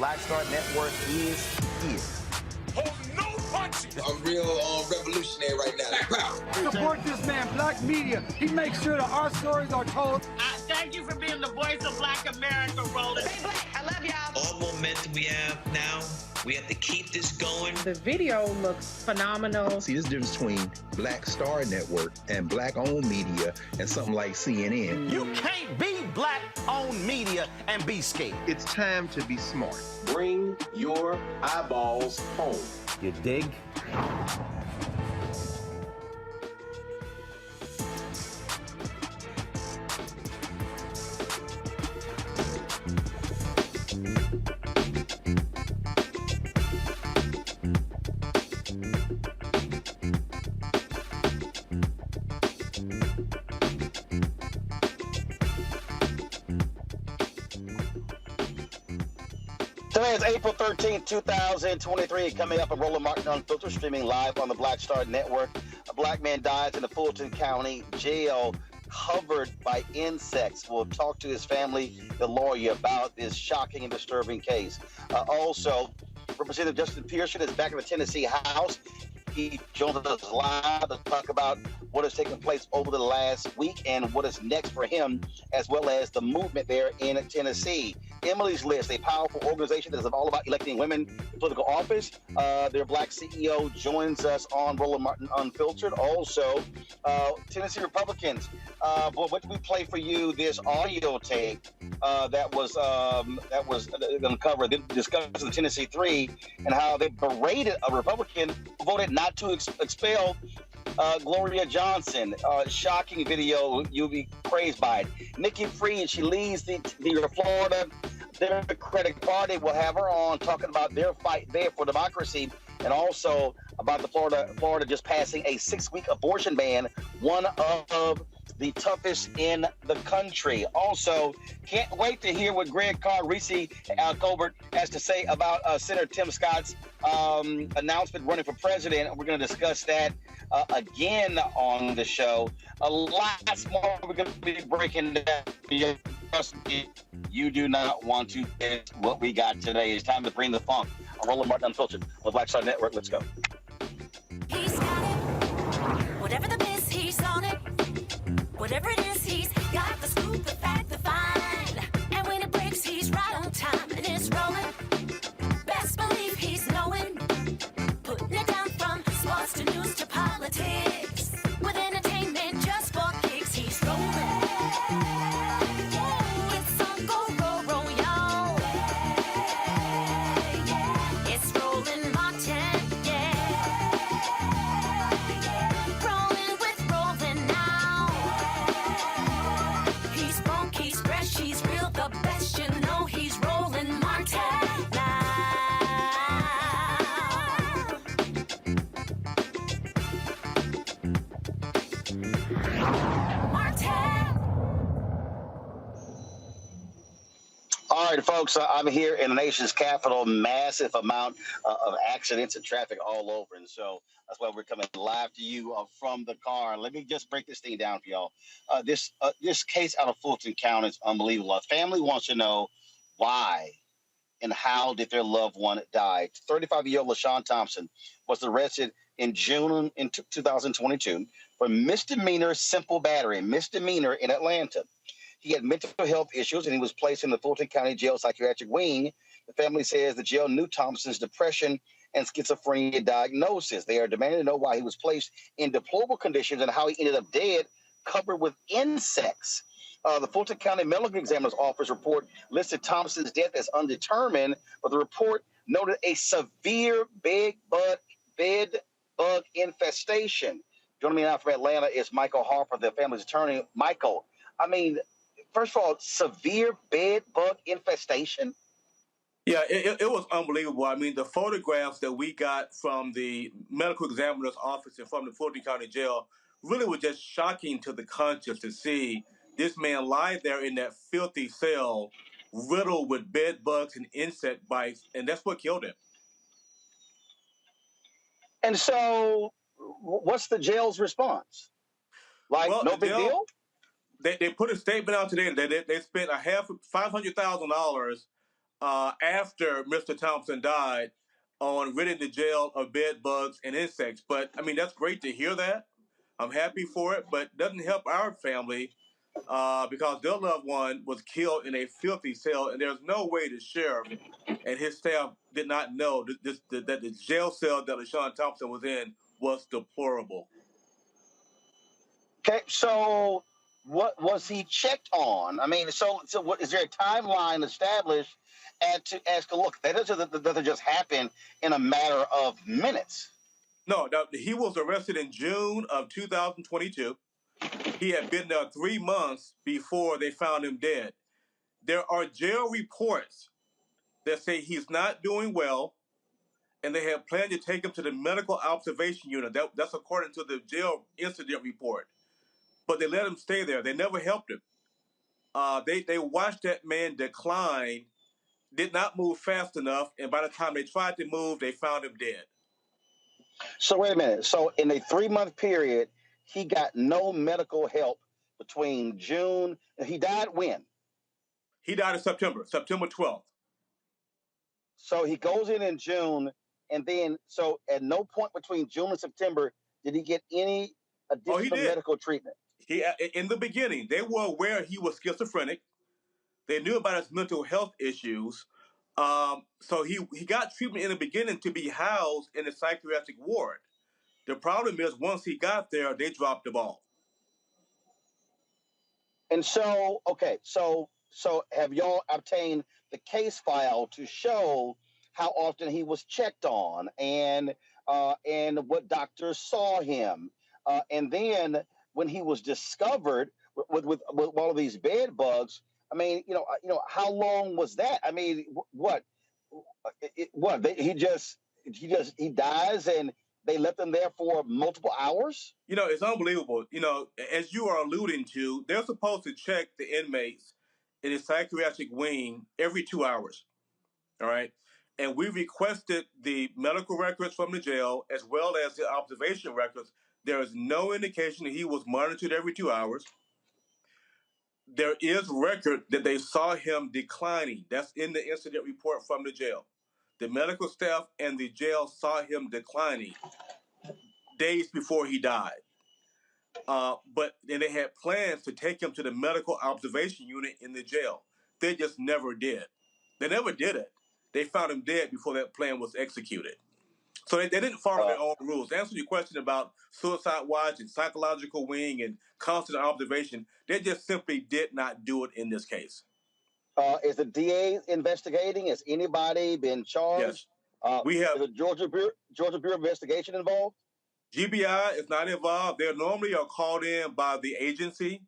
Black Star Network is here. Hold no punches. I'm real revolutionary right now. Support this man, Black Media. He makes sure that our stories are told. Thank you for being the voice of Black America, Roland. Stay black. I love y'all. All momentum we have now, we have to keep this going. The video looks phenomenal. See, there's a difference between Black Star Network and Black-owned media and something like CNN. You can't be Black-owned media and be scared. It's time to be smart. Bring your eyeballs home. You dig? Today is April 13th, 2023. Coming up, a Roland Martin Unfiltered, streaming live on the Black Star Network. A black man dies in the Fulton County jail covered by insects. We'll talk to his family, the lawyer, about this shocking and disturbing case. Also, Representative Justin Pearson is back in the Tennessee House. He joins us live to talk about what has taken place over the last week and what is next for him, as well as the movement there in Tennessee. Emily's List, a powerful organization that is all about electing women to political office. Their black CEO joins us on Roland Martin Unfiltered. Also, Tennessee Republicans. What did we play for you? This audio tape that was uncovered, discussing the Tennessee Three and how they berated a Republican who voted not to expel Gloria Johnson. Shocking video. You'll be praised by it. Nikki Fried, she leads the Florida Democratic Party. We'll have her on talking about their fight there for democracy, and also about the Florida just passing a 6-week abortion ban, one of the toughest in the country. Also, can't wait to hear what Greg Reese Colbert has to say about Senator Tim Scott's announcement running for president. We're going to discuss that again on the show. A lot more we're going to be breaking down. Trust me, you do not want to miss what we got today. It's time to bring the funk on Roland Martin Unfiltered on Black Star Network. Let's go. He's got it. Whatever the miss, he's on it. Whatever it is, he's got the scoop, the fact, the find. And when it breaks, he's right on time and it's rolling. Best believe he's knowing. Putting it down from sports to news to politics. With entertainment just for kicks, he's rolling. It's on go, roll, y'all. It's Roland Martin, rolling with Roland now. He's funk, he's fresh, he's real, the best, you know he's Roland Martin now. All right, folks, I'm here in the nation's capital. Massive amount of accidents and traffic all over. And so that's why we're coming live to you from the car. Let me just break this thing down for y'all. This case out of Fulton County is unbelievable. A family wants to know why and how did their loved one die. 35-year-old LaShawn Thompson was arrested in June in 2022 for misdemeanor simple battery, misdemeanor in Atlanta. He had mental health issues, and he was placed in the Fulton County Jail psychiatric wing. The family says the jail knew Thompson's depression and schizophrenia diagnosis. They are demanding to know why he was placed in deplorable conditions and how he ended up dead, covered with insects. The Fulton County Medical Examiner's Office report listed Thompson's death as undetermined, but the report noted a severe bed bug infestation. Joining me now from Atlanta is Michael Harper, the family's attorney. Michael, I mean, first of all, severe bed bug infestation? Yeah, it was unbelievable. I mean, the photographs that we got from the medical examiner's office and from the Fulton County Jail really were just shocking to the conscience to see this man lie there in that filthy cell, riddled with bed bugs and insect bites, and that's what killed him. And so, what's the jail's response? Like, well, no big deal? They put a statement out today that they spent $500,000 after Mr. Thompson died on ridding the jail of bed bugs and insects. But I mean, that's great to hear that. I'm happy for it, but it doesn't help our family because their loved one was killed in a filthy cell, and there's no way the sheriff and his staff did not know that the jail cell that LaShawn Thompson was in was deplorable. Okay, so what was he checked on? I mean, so what is there a timeline established as to look? That doesn't just happen in a matter of minutes. No, he was arrested in June of 2022. He had been there 3 months before they found him dead. There are jail reports that say he's not doing well, and they have planned to take him to the medical observation unit. That's according to the jail incident report. But they let him stay there. They never helped him. They watched that man decline, did not move fast enough, and by the time they tried to move, they found him dead. So wait a minute. So in a 3-month period, he got no medical help between June. He died when? He died in September 12th. So he goes in June, and then so at no point between June and September did he get any additional medical treatment. In the beginning, they were aware he was schizophrenic. They knew about his mental health issues. So he got treatment in the beginning to be housed in a psychiatric ward. The problem is once he got there, they dropped the ball. And so, okay, so have y'all obtained the case file to show how often he was checked on and what doctors saw him? And then when he was discovered with all of these bed bugs, I mean, how long was that? I mean, he dies and they left him there for multiple hours? It's unbelievable. As you are alluding to, they're supposed to check the inmates in a psychiatric wing every 2 hours. All right. And we requested the medical records from the jail as well as the observation records. There is no indication that he was monitored every 2 hours. There is record that they saw him declining. That's in the incident report from the jail. The medical staff and the jail saw him declining days before he died. But then they had plans to take him to the medical observation unit in the jail. They just never did. They never did it. They found him dead before that plan was executed. So they didn't follow their own rules. To answer your question about suicide watch and psychological wing and constant observation, they just simply did not do it in this case. Is the DA investigating? Has anybody been charged? Yes. We have. Is the Georgia Bureau of Investigation involved? GBI is not involved. They normally are called in by the agency.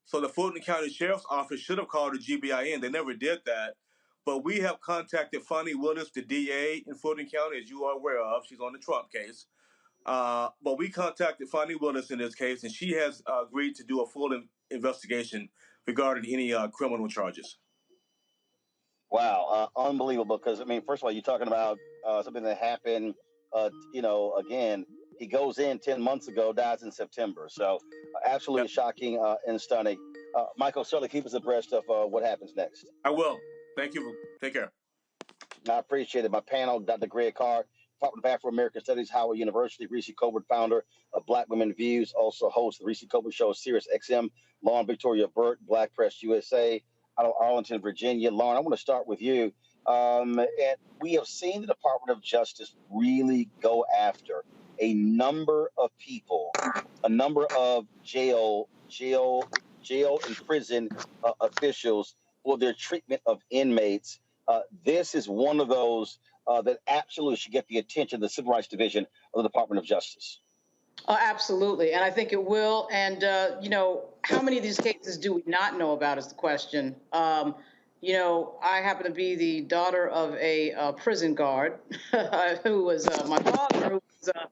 So the Fulton County Sheriff's Office should have called the GBI in. They never did that. But we have contacted Fonnie Willis, the DA in Fulton County, as you are aware of. She's on the Trump case. But we contacted Fonnie Willis in this case, and she has agreed to do a full investigation regarding any criminal charges. Wow, unbelievable. Because, I mean, first of all, you're talking about something that happened, again, he goes in 10 months ago, dies in September. So absolutely shocking and stunning. Michael, certainly keep us abreast of what happens next. I will. Thank you. Take care. I appreciate it. My panel, Dr. Greg Carr, Department of Afro-American Studies, Howard University, Reese Colbert, founder of Black Women Views, also host the Reese Colbert Show, Sirius XM, Lauren Victoria Burt, Black Press USA, out of Arlington, Virginia. Lauren, I want to start with you. And we have seen the Department of Justice really go after a number of people, a number of jail and prison officials for their treatment of inmates. This is one of those that absolutely should get the attention of the Civil Rights Division of the Department of Justice. Absolutely. And I think it will. And, how many of these cases do we not know about is the question. I happen to be the daughter of a prison guard who was my father, who was a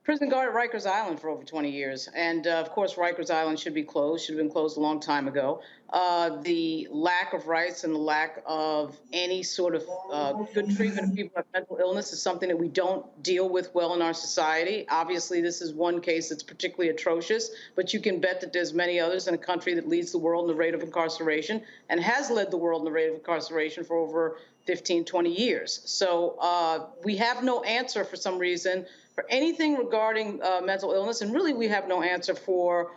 prison guard at Rikers Island for over 20 years. And, of course, Rikers Island should be closed, should have been closed a long time ago. the lack of rights and the lack of any sort of good treatment of people with mental illness is something that we don't deal with well in our society. Obviously, this is one case that's particularly atrocious, but you can bet that there's many others in a country that leads the world in the rate of incarceration and has led the world in the rate of incarceration for over 15, 20 years. So we have no answer for some reason for anything regarding mental illness, and really we have no answer for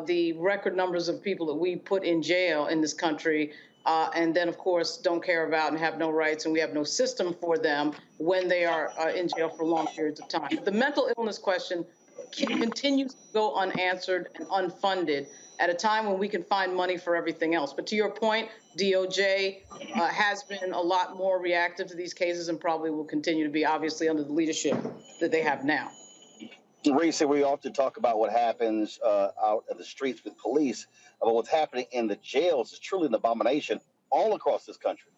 the record numbers of people that we put in jail in this country, and then, of course, don't care about and have no rights, and we have no system for them when they are in jail for long periods of time. The mental illness question continues to go unanswered and unfunded at a time when we can find money for everything else. But to your point, DOJ has been a lot more reactive to these cases and probably will continue to be, obviously, under the leadership that they have now. Recently, we often talk about what happens out in the streets with police, but what's happening in the jails is truly an abomination all across this country.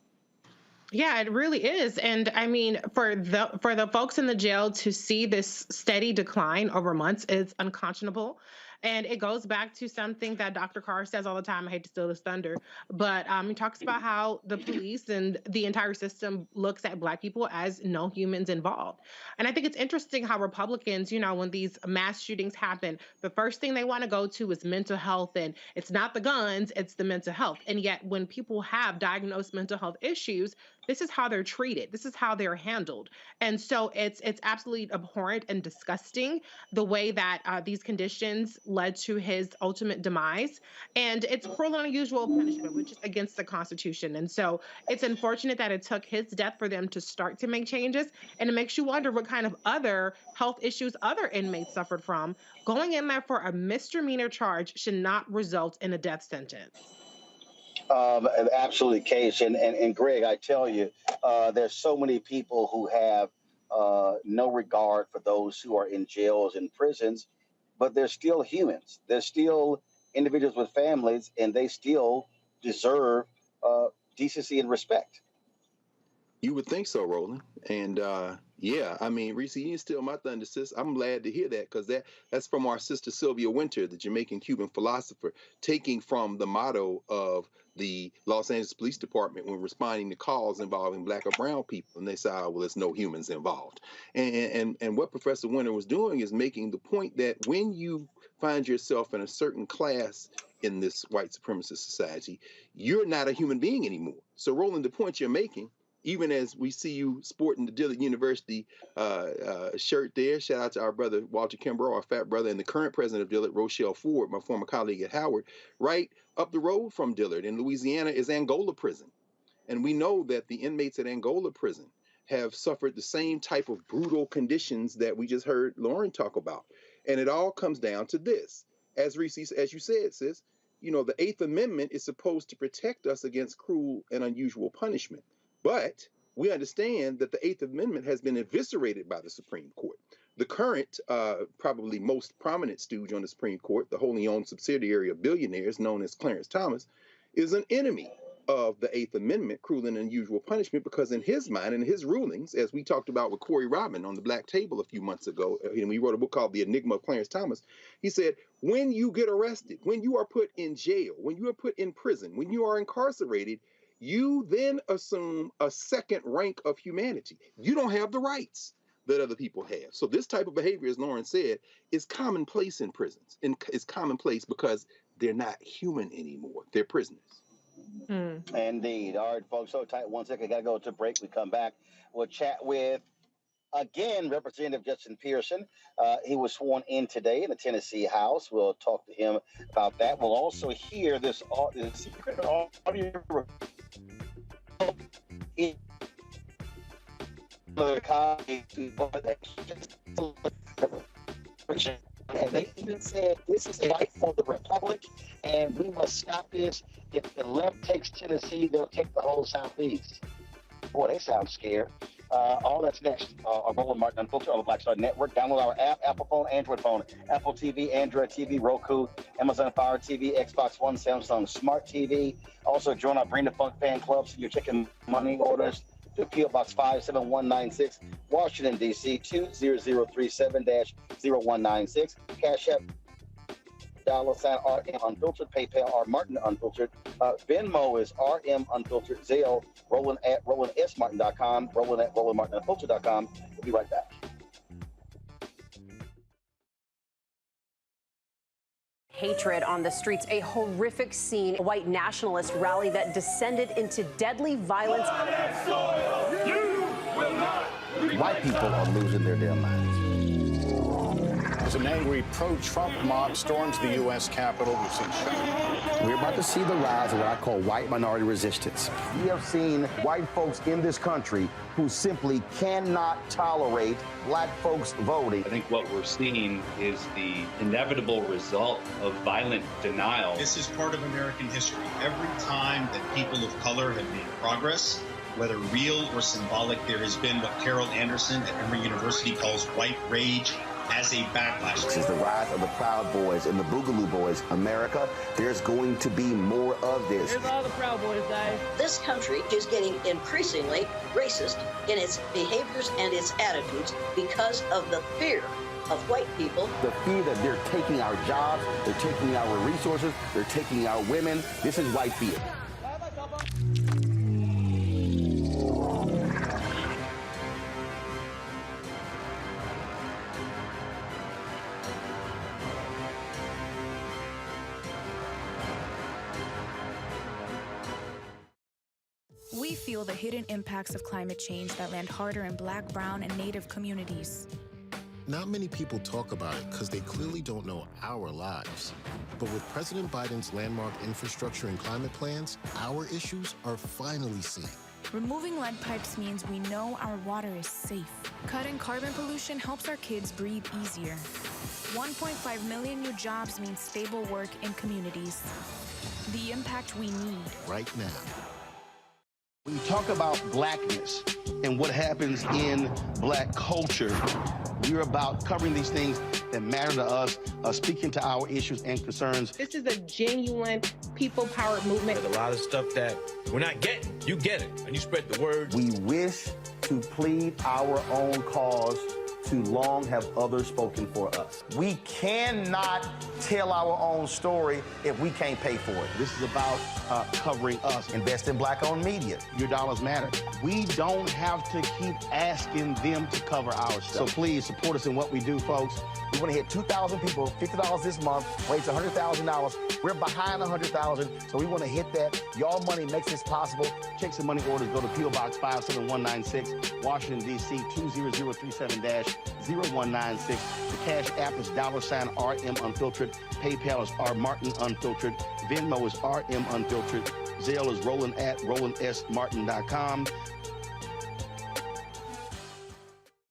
Yeah, it really is. And I mean, for the folks in the jail to see this steady decline over months is unconscionable. And it goes back to something that Dr. Carr says all the time. I hate to steal his thunder, but he talks about how the police and the entire system looks at Black people as no humans involved. And I think it's interesting how Republicans, when these mass shootings happen, the first thing they want to go to is mental health. And it's not the guns, it's the mental health. And yet when people have diagnosed mental health issues, this is how they're treated. This is how they're handled. And so it's absolutely abhorrent and disgusting the way that these conditions led to his ultimate demise. And it's cruel and unusual punishment, which is against the Constitution. And so it's unfortunate that it took his death for them to start to make changes. And it makes you wonder what kind of other health issues other inmates suffered from. Going in there for a misdemeanor charge should not result in a death sentence. Absolutely, Case. And Greg, I tell you, there's so many people who have no regard for those who are in jails and prisons, but they're still humans. They're still individuals with families, and they still deserve decency and respect. You would think so, Roland. And yeah, I mean, Reese, you didn't steal my thunder, sis. I'm glad to hear that, because that's from our sister Sylvia Winter, the Jamaican-Cuban philosopher, taking from the motto of the Los Angeles Police Department when responding to calls involving Black or brown people. And they say, oh, well, there's no humans involved. And what Professor Winter was doing is making the point that when you find yourself in a certain class in this white supremacist society, you're not a human being anymore. So, Roland, the point you're making, even as we see you sporting the Dillard University shirt there, shout out to our brother Walter Kimbrough, our fat brother, and the current president of Dillard, Rochelle Ford, my former colleague at Howard. Right up the road from Dillard in Louisiana is Angola Prison. And we know that the inmates at Angola Prison have suffered the same type of brutal conditions that we just heard Lauren talk about. And it all comes down to this. As Reese, as you said, sis, the Eighth Amendment is supposed to protect us against cruel and unusual punishment. But we understand that the Eighth Amendment has been eviscerated by the Supreme Court. The current, probably most prominent stooge on the Supreme Court, the wholly owned subsidiary of billionaires known as Clarence Thomas, is an enemy of the Eighth Amendment, cruel and unusual punishment, because in his mind and his rulings, as we talked about with Corey Robin on the Black Table a few months ago, and we wrote a book called The Enigma of Clarence Thomas, he said, when you get arrested, when you are put in jail, when you are put in prison, when you are incarcerated, you then assume a second rank of humanity. You don't have the rights that other people have. So this type of behavior, as Lauren said, is commonplace in prisons. And it's commonplace because they're not human anymore. They're prisoners. Indeed. All right, folks, so tight. 1 second, got to go to break. We come back. We'll chat with, again, Representative Justin Pearson. He was sworn in today in the Tennessee House. We'll talk to him about that. We'll also hear this secret audio and they even said this is a fight for the Republic, and we must stop this. If the left takes Tennessee, they'll take the whole Southeast. Boy, they sound scared. All that's next. Roland Martin Unfiltered on the Black Star Network. Download our app, Apple phone, Android phone, Apple TV, Android TV, Roku, Amazon Fire TV, Xbox One, Samsung Smart TV. Also, join our Bring the Funk fan club so you're checking money orders to P.O. Box 57196, Washington, D.C. 20037-0196. Cash App $RM Unfiltered, PayPal R Martin Unfiltered, Venmo is RM Unfiltered, Zelle, Roland at RolandSMartin.com, Roland at RolandMartinUnfiltered.com. We'll be right back. Hatred on the streets, a horrific scene, a white nationalist rally that descended into deadly violence. White people are losing their damn minds. As an angry pro-Trump mob storms the U.S. Capitol, we've seen shooting. We're about to see the rise of what I call white minority resistance. We have seen white folks in this country who simply cannot tolerate black folks voting. I think what we're seeing is the inevitable result of violent denial. This is part of American history. Every time that people of color have made progress, whether real or symbolic, there has been what Carol Anderson at Emory University calls white rage as a backlash. This is the rise of the Proud Boys and the Boogaloo Boys. America, there's going to be more of this. Here's all the Proud Boys, guys. This country is getting increasingly racist in its behaviors and its attitudes because of the fear of white people. The fear that they're taking our jobs, they're taking our resources, they're taking our women. This is white fear. We feel the hidden impacts of climate change that land harder in Black, Brown, and Native communities. Not many people talk about it because they clearly don't know our lives. But with President Biden's landmark infrastructure and climate plans, our issues are finally seen. Removing lead pipes means we know our water is safe. Cutting carbon pollution helps our kids breathe easier. 1.5 million new jobs means stable work in communities. The impact we need right now. When you talk about blackness and what happens in black culture, we're about covering these things that matter to us, speaking to our issues and concerns. This is a genuine people-powered movement. There's a lot of stuff that we're not getting. You get it, and you spread the word. We wish to plead our own cause. Too long have others spoken for us. We cannot tell our own story if we can't pay for it. This is about covering us. Invest in Black-owned media. Your dollars matter. We don't have to keep asking them to cover our stuff. So please support us in what we do, folks. We want to hit 2,000 people, $50 this month, raise $100,000. We're behind $100,000, so we want to hit that. Y'all money makes this possible. Checks and money orders go to P.O. Box 57196, Washington, D.C. 20037-0196. The Cash App is $RM Unfiltered. PayPal is R Martin Unfiltered. Venmo is RM Unfiltered. Zelle is Roland at RolandSMartin.com.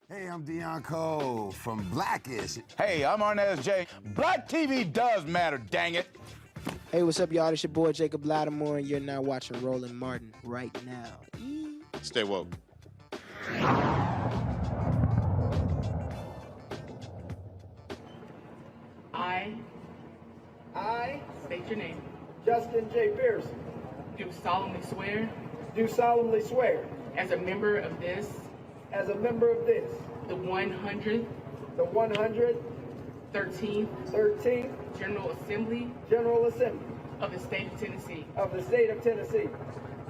Hey, I'm Deonco from Blackish. Hey, I'm Arnez J. Black TV does matter, dang it. Hey, what's up, y'all? It's your boy Jacob Lattimore, and you're now watching Roland Martin right now. Stay woke. I state your name. Justin J. Pearson. Do solemnly swear. Do solemnly swear. As a member of this. As a member of this. The 100th. The 113th. 13th. General Assembly. General Assembly. Of the State of Tennessee. Of the State of Tennessee.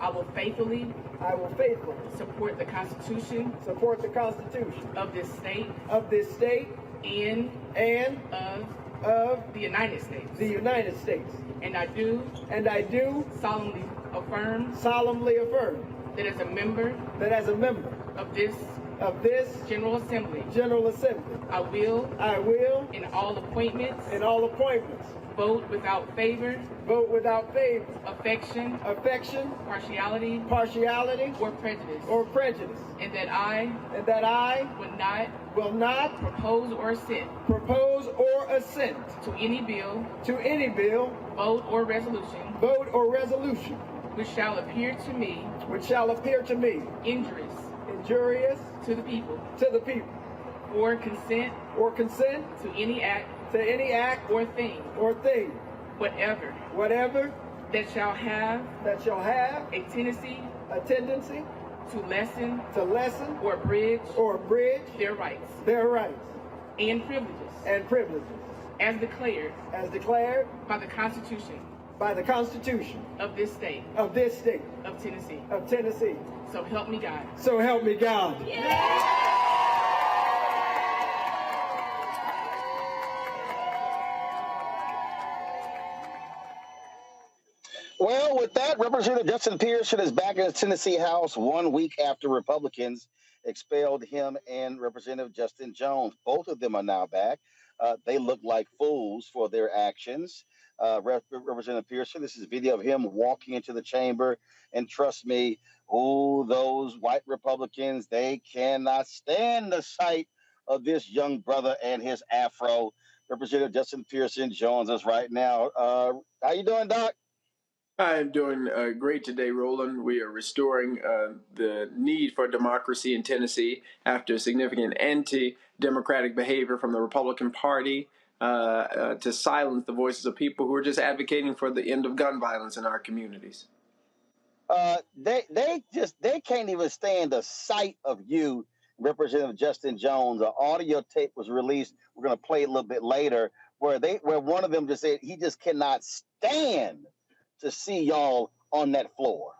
I will faithfully. Support the Constitution. Support the Constitution. Of this state. Of this state. And. Of the United States. The United States. And I do. Solemnly affirm. That as a member. Of this. General Assembly. I will. In all appointments. Vote without favor. Affection. Partiality. Or prejudice. And that I. Will not. Propose or assent. To any bill. Vote or resolution. Which shall appear to me. Injurious. To the people. Or consent. To any act. Or thing. Whatever. That shall have. A tendency. To lessen. Or abridge. Their rights. And privileges. as declared by the Constitution of this state of Tennessee. So help me God. So help me God. Well, with that, Representative Justin Pearson is back in the Tennessee House 1 week after Republicans expelled him and Representative Justin Jones. Both of them are now back. They look like fools for their actions. Representative Pearson, this is video of him walking into the chamber. And trust me, those white Republicans, they cannot stand the sight of this young brother and his afro. Representative Justin Pearson joins us right now. How you doing, Doc? I'm doing great today, Roland. We are restoring the need for democracy in Tennessee after significant anti-democratic behavior from the Republican Party to silence the voices of people who are just advocating for the end of gun violence in our communities. They can't even stand the sight of you, Representative Justin Jones. An audio tape was released. We're going to play it a little bit later, where one of them just said he just cannot stand to see y'all on that floor.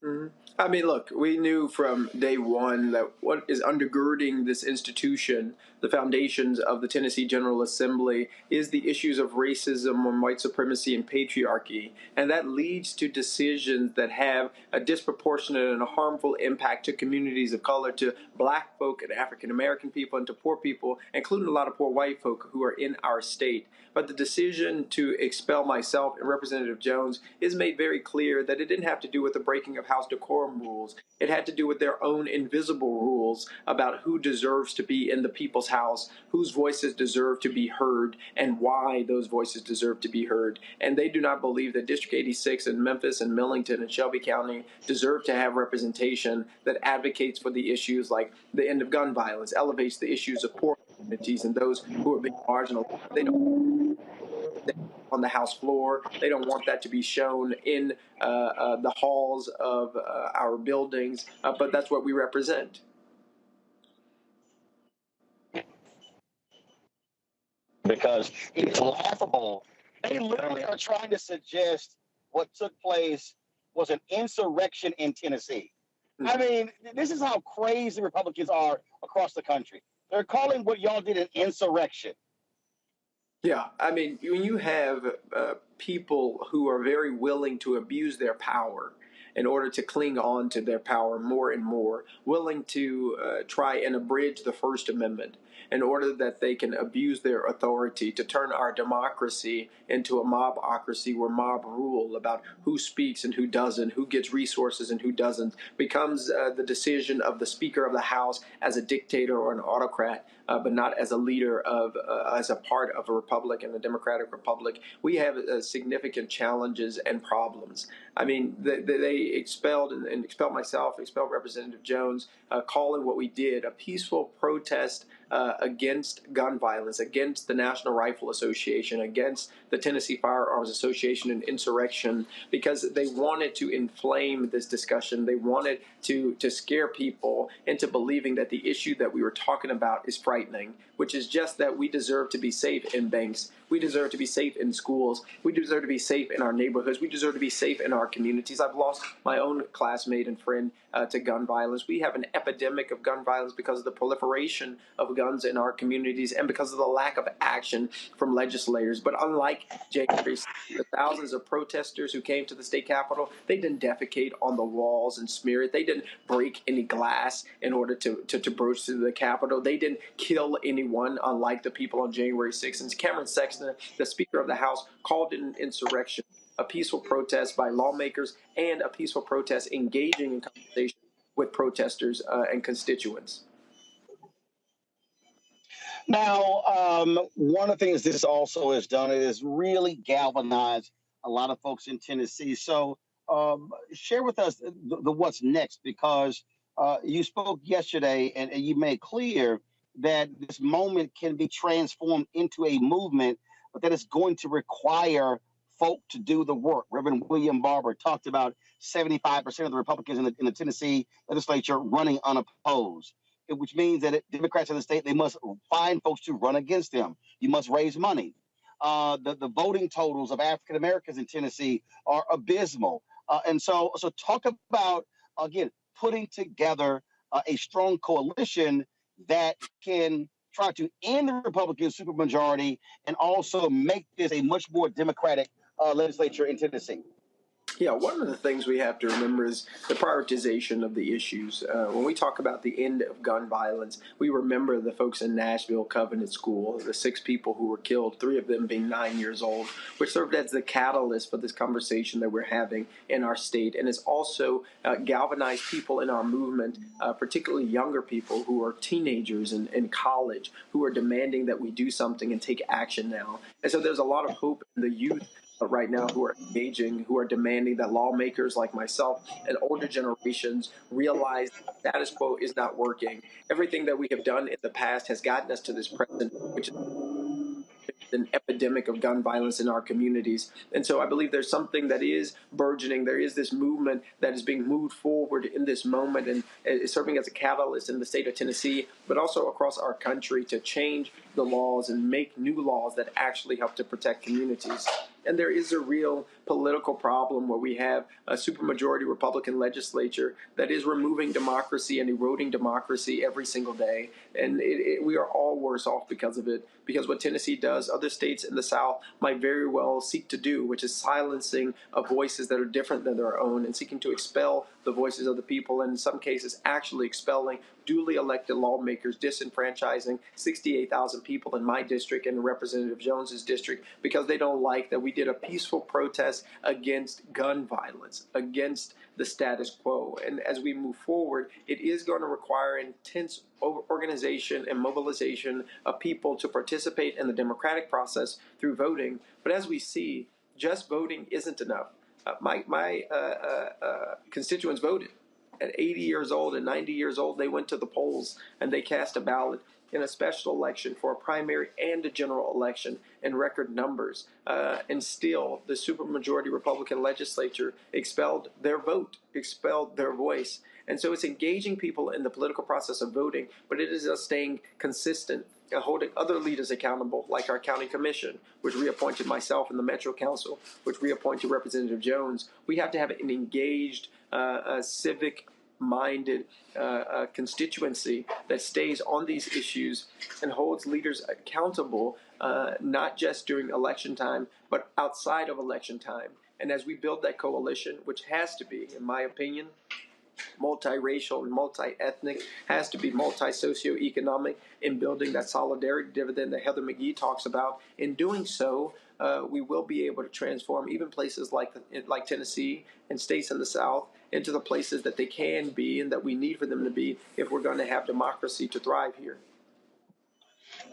Mm-hmm. I mean, look, we knew from day one that what is undergirding this institution, the foundations of the Tennessee General Assembly, is the issues of racism and white supremacy and patriarchy. And that leads to decisions that have a disproportionate and a harmful impact to communities of color, to black folk and African American people, and to poor people, including a lot of poor white folk who are in our state. But the decision to expel myself and Representative Jones is made very clear that it didn't have to do with the breaking of House decorum rules. It had to do with their own invisible rules about who deserves to be in the people's house, whose voices deserve to be heard, and why those voices deserve to be heard. And they do not believe that District 86 in Memphis and Millington and Shelby County deserve to have representation that advocates for the issues like the end of gun violence, elevates the issues of poor communities and those who are being marginalized. They don't on the House floor. They don't want that to be shown in the halls of our buildings, but that's what we represent. Because it's laughable. They literally are trying to suggest what took place was an insurrection in Tennessee. I mean, this is how crazy Republicans are across the country. They're calling what y'all did an insurrection. Yeah, I mean, when you have people who are very willing to abuse their power in order to cling on to their power more and more, willing to try and abridge the First Amendment in order that they can abuse their authority, to turn our democracy into a mobocracy where mob rule about who speaks and who doesn't, who gets resources and who doesn't, becomes the decision of the Speaker of the House as a dictator or an autocrat, but not as a leader of, as a part of a republic and a democratic republic. We have significant challenges and problems. I mean, they expelled and expelled myself, expelled Representative Jones, calling what we did a peaceful protest against gun violence, against the National Rifle Association, against the Tennessee Firearms Association and insurrection, because they wanted to inflame this discussion. They wanted to scare people into believing that the issue that we were talking about is frightening, which is just that we deserve to be safe in banks. We deserve to be safe in schools. We deserve to be safe in our neighborhoods. We deserve to be safe in our communities. I've lost my own classmate and friend to gun violence. We have an epidemic of gun violence because of the proliferation of guns in our communities and because of the lack of action from legislators. But unlike January, the thousands of protesters who came to the state capitol, they didn't defecate on the walls and smear it. They didn't break any glass in order to broach through the capitol. They didn't kill anyone, unlike the people on January 6th. And Cameron Sexton, the Speaker of the House, called it an insurrection, a peaceful protest by lawmakers and a peaceful protest engaging in conversation with protesters and constituents. Now, one of the things this also has done is really galvanized a lot of folks in Tennessee. So share with us the what's next, because you spoke yesterday and you made clear that this moment can be transformed into a movement, but that it's going to require folk to do the work. Reverend William Barber talked about 75% of the Republicans in the Tennessee legislature running unopposed. which means that Democrats in the state, they must find folks to run against them. You must raise money. The voting totals of African Americans in Tennessee are abysmal. And so talk about, again, putting together a strong coalition that can try to end the Republican supermajority and also make this a much more democratic legislature in Tennessee. Yeah, one of the things we have to remember is the prioritization of the issues. When we talk about the end of gun violence, we remember the folks in Nashville Covenant School, the 6 people who were killed, 3 of them being 9 years old, which served as the catalyst for this conversation that we're having in our state. And it's also galvanized people in our movement, particularly younger people who are teenagers in college, who are demanding that we do something and take action now. And so there's a lot of hope in the youth right now who are engaging, who are demanding that lawmakers like myself and older generations realize the status quo is not working. Everything that we have done in the past has gotten us to this present, which is an epidemic of gun violence in our communities. And so I believe there's something that is burgeoning. There is this movement that is being moved forward in this moment and is serving as a catalyst in the state of Tennessee, but also across our country to change the laws and make new laws that actually help to protect communities. And there is a real political problem where we have a supermajority Republican legislature that is removing democracy and eroding democracy every single day. And we are all worse off because of it, because what Tennessee does, other states in the South might very well seek to do, which is silencing voices that are different than their own and seeking to expel the voices of the people, and in some cases actually expelling duly elected lawmakers, disenfranchising 68,000 people in my district and in Representative Jones's district because they don't like that we did a peaceful protest against gun violence, against the status quo. And as we move forward, it is going to require intense organization and mobilization of people to participate in the democratic process through voting. But as we see, just voting isn't enough. My constituents voted. At 80 years old and 90 years old, they went to the polls and they cast a ballot in a special election for a primary and a general election in record numbers. And still, the supermajority Republican legislature expelled their vote, expelled their voice. And so it's engaging people in the political process of voting, but it is us staying consistent and holding other leaders accountable, like our county commission, which reappointed myself in the Metro Council, which reappointed Representative Jones. We have to have an engaged, civic-minded constituency that stays on these issues and holds leaders accountable, not just during election time, but outside of election time. And as we build that coalition, which has to be, in my opinion, multiracial and multi-ethnic, has to be multi-socioeconomic in building that solidarity dividend that Heather McGee talks about. In doing so, we will be able to transform even places like Tennessee and states in the South into the places that they can be and that we need for them to be if we're going to have democracy to thrive here.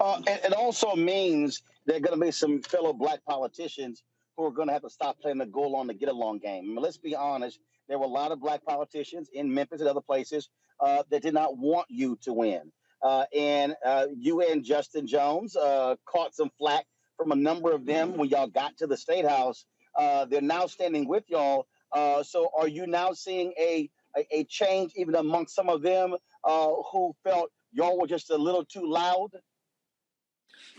It also means there are going to be some fellow black politicians who are going to have to stop playing the go along to get along game. I mean, let's be honest. There were a lot of black politicians in Memphis and other places that did not want you to win. And you and Justin Jones caught some flack from a number of them when y'all got to the State House. They're now standing with y'all. So are you now seeing a change even amongst some of them who felt y'all were just a little too loud?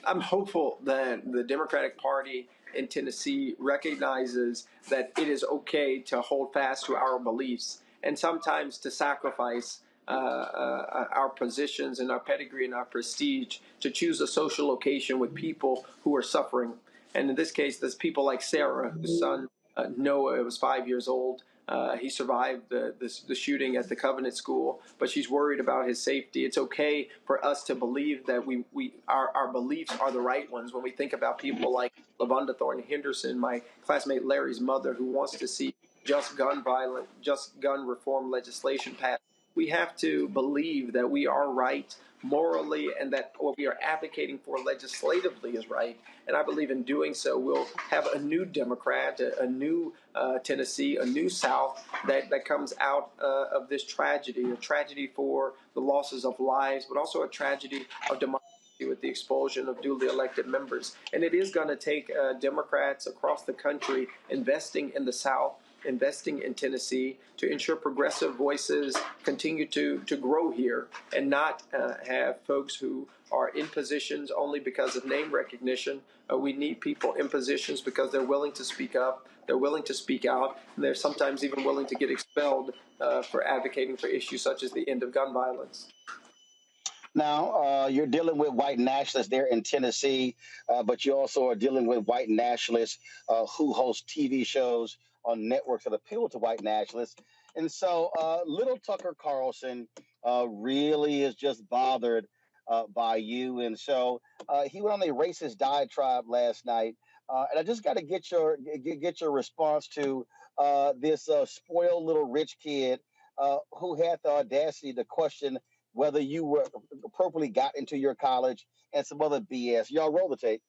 I'm hopeful that the Democratic Party in Tennessee recognizes that it is okay to hold fast to our beliefs and sometimes to sacrifice our positions and our pedigree and our prestige to choose a social location with people who are suffering. And in this case, there's people like Sarah, whose son Noah was 5 years old. He survived the shooting at the Covenant School, but she's worried about his safety. It's okay for us to believe that our beliefs are the right ones. When we think about people like LaVonda Thorne Henderson, my classmate Larry's mother, who wants to see just gun reform legislation passed, we have to believe that we are right morally and that what we are advocating for legislatively is right. And I believe in doing so, we'll have a new Democrat, a new Tennessee, a new South that comes out of this tragedy, a tragedy for the losses of lives, but also a tragedy of democracy with the expulsion of duly elected members. And it is going to take Democrats across the country investing in the South, investing in Tennessee to ensure progressive voices continue to grow here and not have folks who are in positions only because of name recognition. We need people in positions because they're willing to speak up, they're willing to speak out, and they're sometimes even willing to get expelled for advocating for issues such as the end of gun violence. Now, you're dealing with white nationalists there in Tennessee, but you also are dealing with white nationalists who host TV shows on networks that appeal to white nationalists. And so little Tucker Carlson really is just bothered by you. And so he went on a racist diatribe last night. And I just got to get your response to this spoiled little rich kid who had the audacity to question whether you were appropriately got into your college and some other BS. Y'all roll the tape.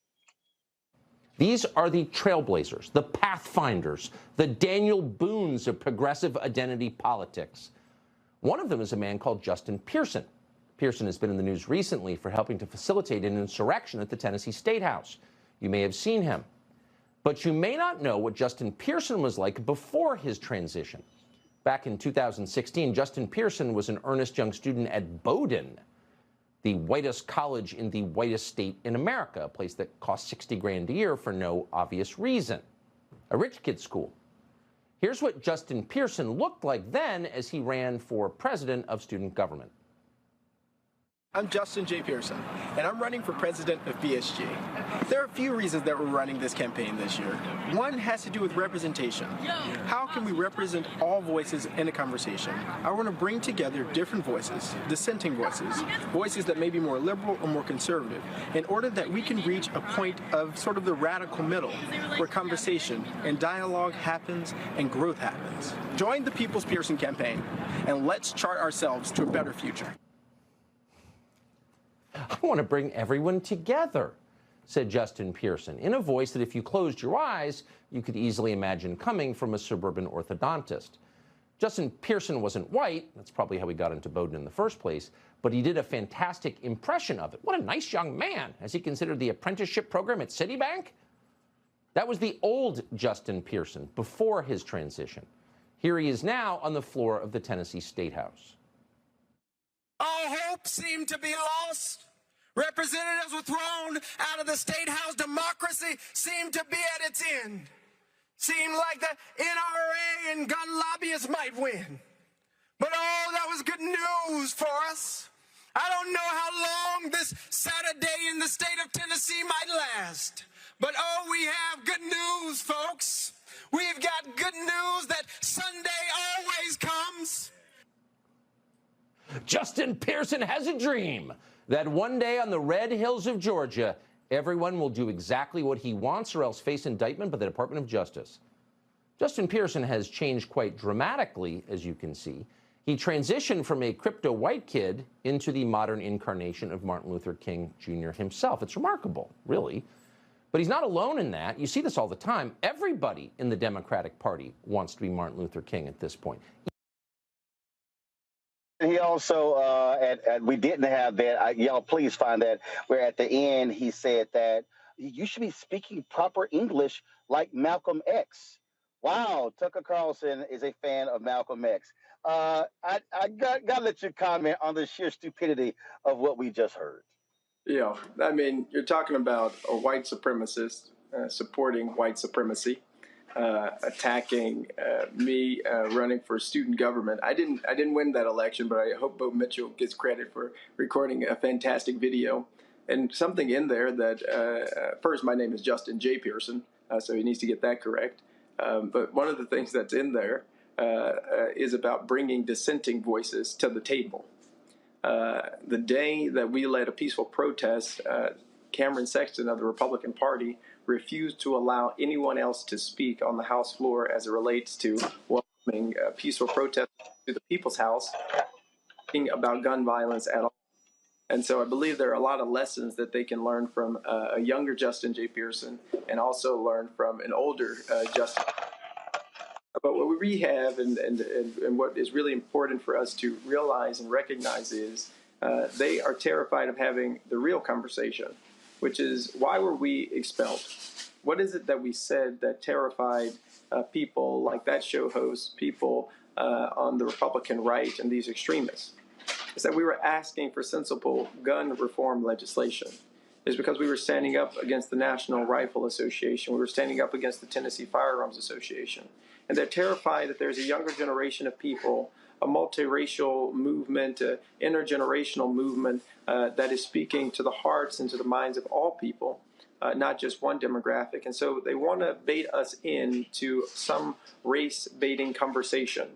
These are the trailblazers, the pathfinders, the Daniel Boones of progressive identity politics. One of them is a man called Justin Pearson. Pearson has been in the news recently for helping to facilitate an insurrection at the Tennessee State House. You may have seen him. But you may not know what Justin Pearson was like before his transition. Back in 2016, Justin Pearson was an earnest young student at Bowdoin, the whitest college in the whitest state in America, a place that costs $60 grand a year for no obvious reason. A rich kid's school. Here's what Justin Pearson looked like then as he ran for president of student government. I'm Justin J. Pearson, and I'm running for president of BSG. There are a few reasons that we're running this campaign this year. One has to do with representation. How can we represent all voices in a conversation? I want to bring together different voices, dissenting voices, voices that may be more liberal or more conservative, in order that we can reach a point of sort of the radical middle, where conversation and dialogue happens and growth happens. Join the People's Pearson campaign, and let's chart ourselves to a better future. I want to bring everyone together, said Justin Pearson, in a voice that if you closed your eyes, you could easily imagine coming from a suburban orthodontist. Justin Pearson wasn't white, that's probably how he got into Bowdoin in the first place, but he did a fantastic impression of it. What a nice young man. Has he considered the apprenticeship program at Citibank? That was the old Justin Pearson before his transition. Here he is now on the floor of the Tennessee State House. All hope seemed to be lost. Representatives were thrown out of the State House. Democracy seemed to be at its end. Seemed like the NRA and gun lobbyists might win. But oh, that was good news for us. I don't know how long this Saturday in the state of Tennessee might last. But oh, we have good news, folks. We've got good news that Sunday always comes. Justin Pearson has a dream that one day on the red hills of Georgia, everyone will do exactly what he wants or else face indictment by the Department of Justice. Justin Pearson has changed quite dramatically, as you can see. He transitioned from a crypto white kid into the modern incarnation of Martin Luther King Jr. himself. It's remarkable, really. But he's not alone in that. You see this all the time. Everybody in the Democratic Party wants to be Martin Luther King at this point. He also, we didn't have that. Y'all, please find that. Where at the end he said that you should be speaking proper English like Malcolm X. Wow, Tucker Carlson is a fan of Malcolm X. I got to let you comment on the sheer stupidity of what we just heard. Yeah, I mean, you're talking about a white supremacist supporting white supremacy. Attacking me running for student government. I didn't win that election, but I hope Bo Mitchell gets credit for recording a fantastic video. And something in there that, first, my name is Justin J. Pearson, so he needs to get that correct. But one of the things that's in there is about bringing dissenting voices to the table. The day that we led a peaceful protest, Cameron Sexton of the Republican Party refused to allow anyone else to speak on the House floor as it relates to welcoming peaceful protest to the People's House, speaking about gun violence at all. And so I believe there are a lot of lessons that they can learn from a younger Justin J. Pearson and also learn from an older Justin. But what we have and what is really important for us to realize and recognize is they are terrified of having the real conversation, which is, why were we expelled? What is it that we said that terrified people like that show host, people on the Republican right, and these extremists, is that we were asking for sensible gun reform legislation. Is because we were standing up against the National Rifle Association. We were standing up against the Tennessee Firearms Association. And they're terrified that there's a younger generation of people, a multiracial movement, an intergenerational movement that is speaking to the hearts and to the minds of all people, not just one demographic. And so they want to bait us into some race-baiting conversation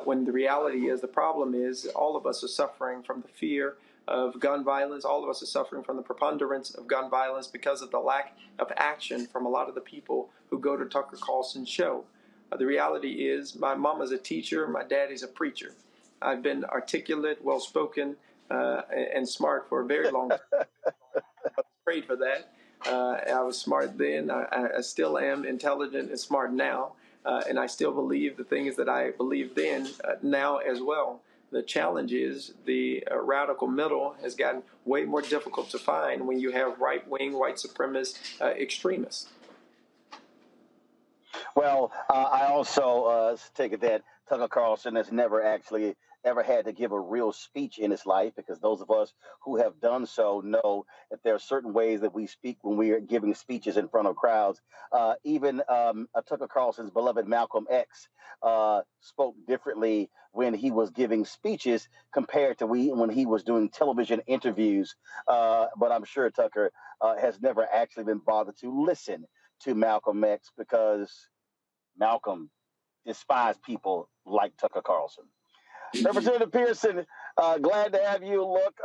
when the reality is, the problem is, all of us are suffering from the fear of gun violence. All of us are suffering from the preponderance of gun violence because of the lack of action from a lot of the people who go to Tucker Carlson's show. The reality is, my mom is a teacher, my dad is a preacher. I've been articulate, well-spoken, and smart for a very long time. I prayed for that. I was smart then. I still am intelligent and smart now. And I still believe the things that I believed then, now as well. The challenge is the radical middle has gotten way more difficult to find when you have right-wing, white supremacist extremists. Well, I also take it that Tucker Carlson has never actually ever had to give a real speech in his life, because those of us who have done so know that there are certain ways that we speak when we are giving speeches in front of crowds. Even Tucker Carlson's beloved Malcolm X spoke differently when he was giving speeches compared to when he was doing television interviews. But I'm sure Tucker has never actually been bothered to listen to Malcolm X, because Malcolm despised people like Tucker Carlson. Representative Pearson, glad to have you. Look,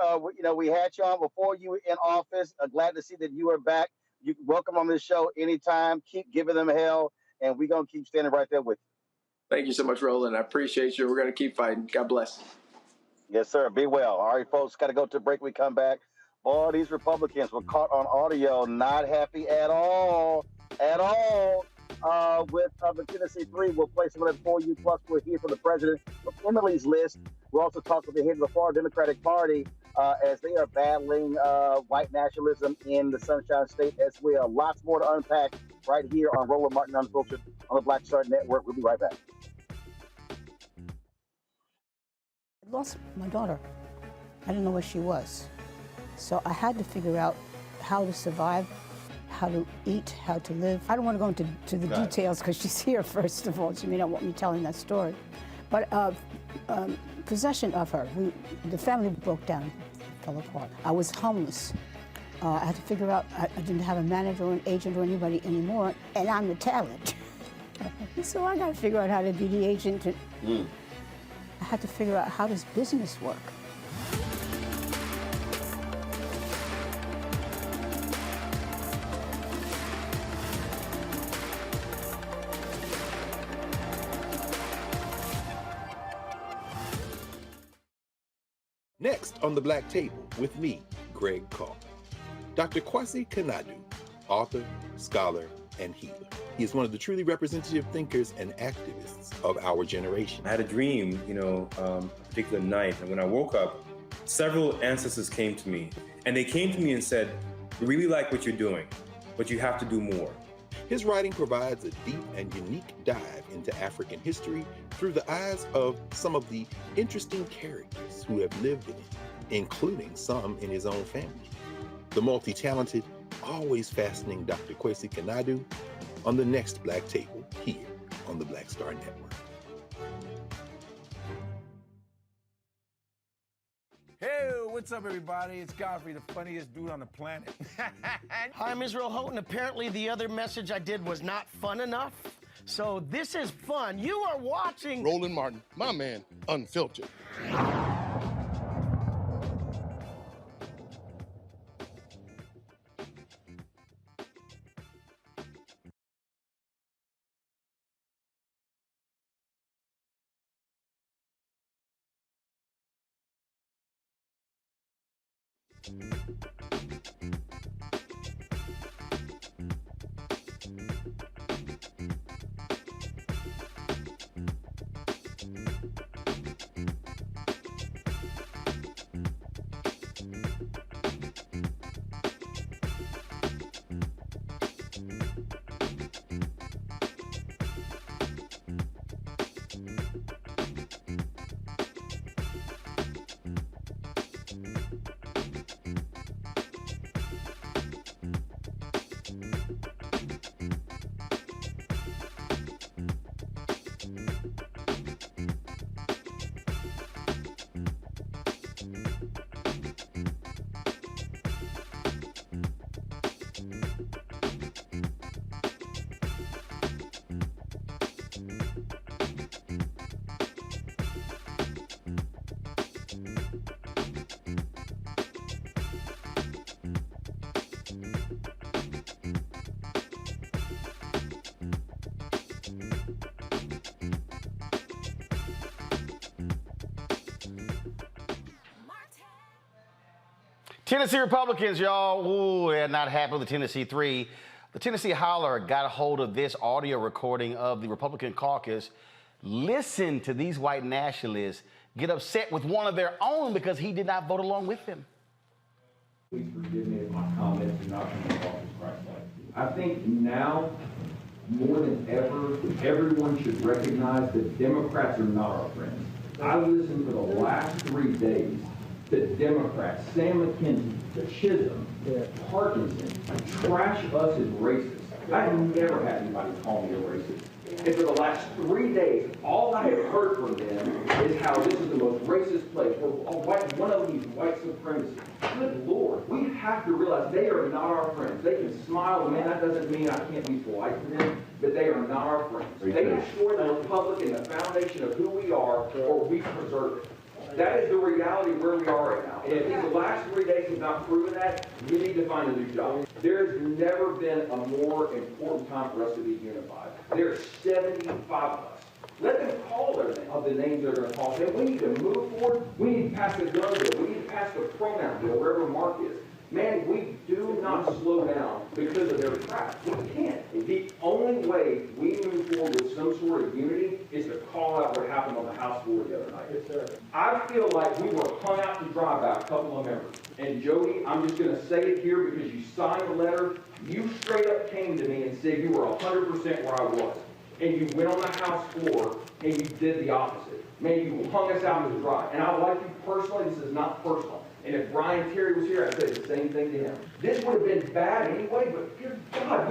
we had you on before you were in office. Glad to see that you are back. You welcome on this show anytime. Keep giving them hell, and we're going to keep standing right there with you. Thank you so much, Roland. I appreciate you. We're going to keep fighting. God bless. Yes, sir. Be well. All right, folks, got to go to a break. We come back. Boy, these Republicans were caught on audio, not happy at all. With the Tennessee 3, we'll play some of that for you. Plus, we'll hear from the president of Emily's List. We'll also talk to the head of the far Democratic Party as they are battling white nationalism in the Sunshine State as well. Lots more to unpack right here on Roland Martin Unfiltered on the Black Star Network. We'll be right back. I lost my daughter. I didn't know where she was. So I had to figure out how to survive, how to eat, how to live. I don't want to go into the details because she's here, first of all. She may not want me telling that story. But possession of her, the family broke down, fell apart. I was homeless. I had to figure out, I didn't have a manager or an agent or anybody anymore, and I'm the talent. So I got to figure out how to be the agent. I had to figure out, how does business work? Next on the Black Table with me, Greg Carr, Dr. Kwasi Kanadu, author, scholar, and healer. He is one of the truly representative thinkers and activists of our generation. I had a dream, a particular night, and when I woke up, several ancestors came to me, and they came to me and said, "We really like what you're doing, but you have to do more." His writing provides a deep and unique dive into African history through the eyes of some of the interesting characters who have lived in it, including some in his own family. The multi-talented, always fascinating Dr. Kwasi Kanadu on the next Black Table here on the Black Star Network. Hey, what's up, everybody? It's Godfrey, the funniest dude on the planet. Hi, I'm Israel Houghton. Apparently, the other message I did was not fun enough. So this is fun. You are watching Roland Martin, my man, Unfiltered. Tennessee Republicans, y'all, ooh, they're not happy with the Tennessee 3. The Tennessee Holler got a hold of this audio recording of the Republican caucus. Listen to these white nationalists get upset with one of their own because he did not vote along with them. Please forgive me if my comments do not come across as Christ-like. I think now, more than ever, everyone should recognize that Democrats are not our friends. I listened for the last 3 days to Democrats, Sam McKenzie, Chisholm, Parkinson, trash us as racists. I've never had anybody call me a racist. And for the last 3 days, all I have heard from them is how this is the most racist place. One of them is white supremacy. Good Lord, we have to realize they are not our friends. They can smile, man, that doesn't mean I can't be polite to them, but they are not our friends. They destroy the republic and the foundation of who we are, or we preserve it. That is the reality where we are right now. And if these last 3 days have not proven that, we need to find a new job. There has never been a more important time for us to be unified. There are 75 of us. Let them call their name, of the names they're going to call. We need to move forward. We need to pass the gun bill. We need to pass the pronoun bill, wherever Mark is. Man, we do not slow down because of their crap. We can't. The only way we move forward with some sort of unity is to call out what happened on the House floor the other night. Yes, sir. I feel like we were hung out to dry by a couple of members. And Jody, I'm just going to say it here because you signed the letter. You straight up came to me and said you were 100% where I was. And you went on the House floor and you did the opposite. Man, you hung us out to dry. And I like you personally. This is not personal. And if Brian Terry was here, I'd say the same thing to him. This would have been bad anyway, but good God,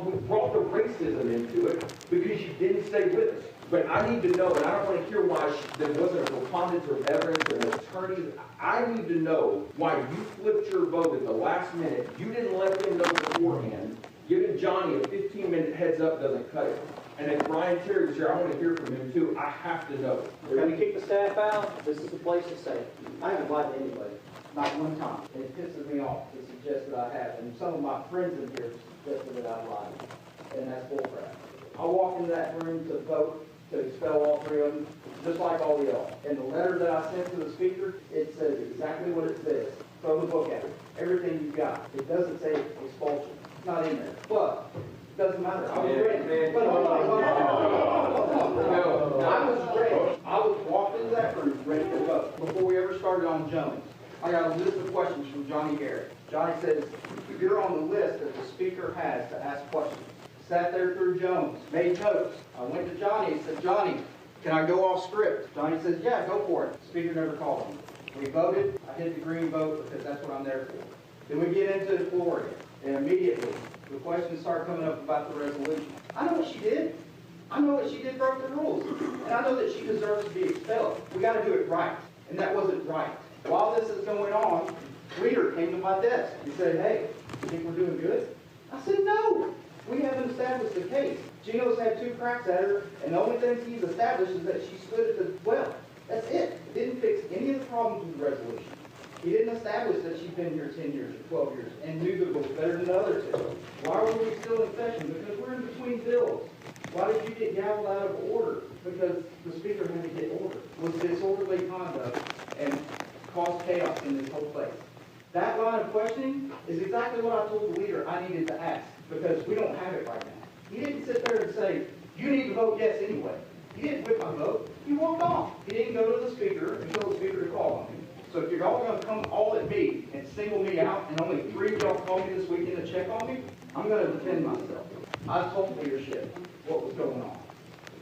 we brought the racism into it because you didn't stay with us. But I need to know, and I don't want to hear why there wasn't a preponderance of evidence and an attorney. I need to know why you flipped your vote at the last minute. You didn't let them know beforehand. Giving Johnny a 15-minute heads up doesn't cut it. And if Brian Terry was here, I want to hear from him too. I have to know. We're going to keep the staff out. This is the place to say it. I haven't lied to anybody, not one time. And it pisses me off to suggest that I have. And some of my friends in here suggested that I've lied. And that's bullcrap. I walked into that room to vote to expel all 3 of them, just like all the others. And the letter that I sent to the speaker, it says exactly what it says. Throw the book at it. Everything you've got. It doesn't say expulsion. It's not in there. But doesn't matter. I was ready. But hold on. I was ready. I was walked into that room ready to vote before we ever started on Jones. I got a list of questions from Johnny Garrett. Johnny says, you're on the list that the speaker has to ask questions. Sat there through Jones, made notes. I went to Johnny and said, Johnny, can I go off script? Johnny says, yeah, go for it. The speaker never called me. We voted. I hit the green vote because that's what I'm there for. Then we get into the floor again. And immediately, the questions start coming up about the resolution. I know what she did. I know what she did broke the rules. And I know that she deserves to be expelled. We got to do it right. And that wasn't right. While this is going on, Reader came to my desk and said, hey, you think we're doing good? I said, no. We haven't established the case. Gino's had 2 cracks at her, and the only thing he's established is that she stood at the well. That's it. It didn't fix any of the problems with the resolution. He didn't establish that she'd been here 10 years or 12 years and knew the rules better than the other 2. Why were we still in session? Because we're in between bills. Why did you get gavelled out of order? Because the speaker had to get order. It was disorderly conduct and caused chaos in this whole place. That line of questioning is exactly what I told the leader I needed to ask because we don't have it right now. He didn't sit there and say, you need to vote yes anyway. He didn't whip my vote. He walked off. He didn't go to the speaker and tell the speaker to call on him. So if you're all going to come all at me and single me out and only 3 of y'all call me this weekend to check on me, I'm going to defend myself. I told leadership what was going on.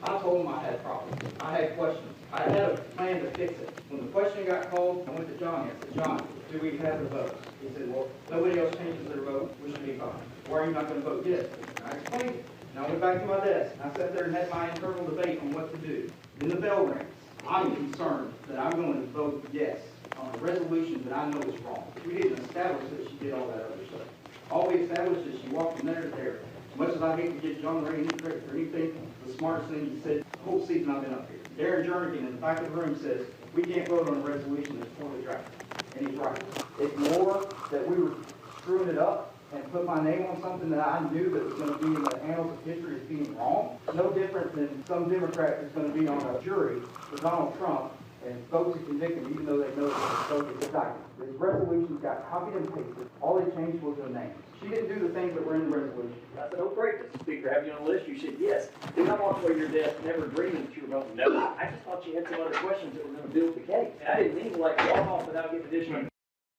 I told them I had problems. I had questions. I had a plan to fix it. When the question got called, I went to Johnny. I said, Johnny, do we have the votes? He said, well, nobody else changes their vote. We should be fine. Why are you not going to vote yes? And I explained it. And I went back to my desk. I sat there and had my internal debate on what to do. Then the bell rings. I'm concerned that I'm going to vote yes on a resolution that I know is wrong. We didn't establish that she did all that other stuff. All we established is she walked from there to there. As much as I hate to give John Ray any credit for anything, the smartest thing he said the whole season I've been up here. Darren Jernigan in the back of the room says, we can't vote on a resolution that's poorly drafted. And he's right. It's more that we were screwing it up and put my name on something that I knew that was going to be in the annals of history as being wrong. No different than some Democrat is going to be on a jury for Donald Trump And folks are convicted even though they know it's a document. This resolution got copied and pasted. All they changed was their names. She didn't do the things that were in the resolution. I said, oh great, Mr. Speaker, have you on the list? You said yes. Did not walk away your desk, never dreaming that you were going to know. I just thought you had some other questions that were going to build the case. And I didn't mean to like walk off without getting additional.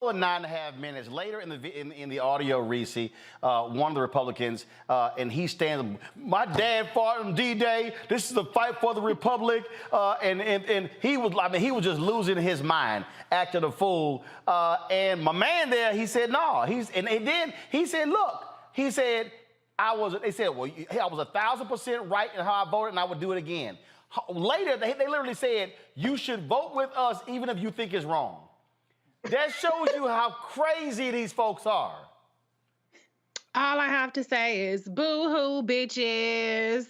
9.5 minutes later in the audio, Reese, one of the Republicans, and he stands, my dad fought on D-Day. This is the fight for the Republic. And he was, I mean, he was just losing his mind, acting a fool. And my man there, he said, no. And then he said, look, he said, they said, well, I was 1,000% right in how I voted, and I would do it again. Later, they literally said, you should vote with us even if you think it's wrong. That shows you how crazy these folks are. All I have to say is boo-hoo, bitches.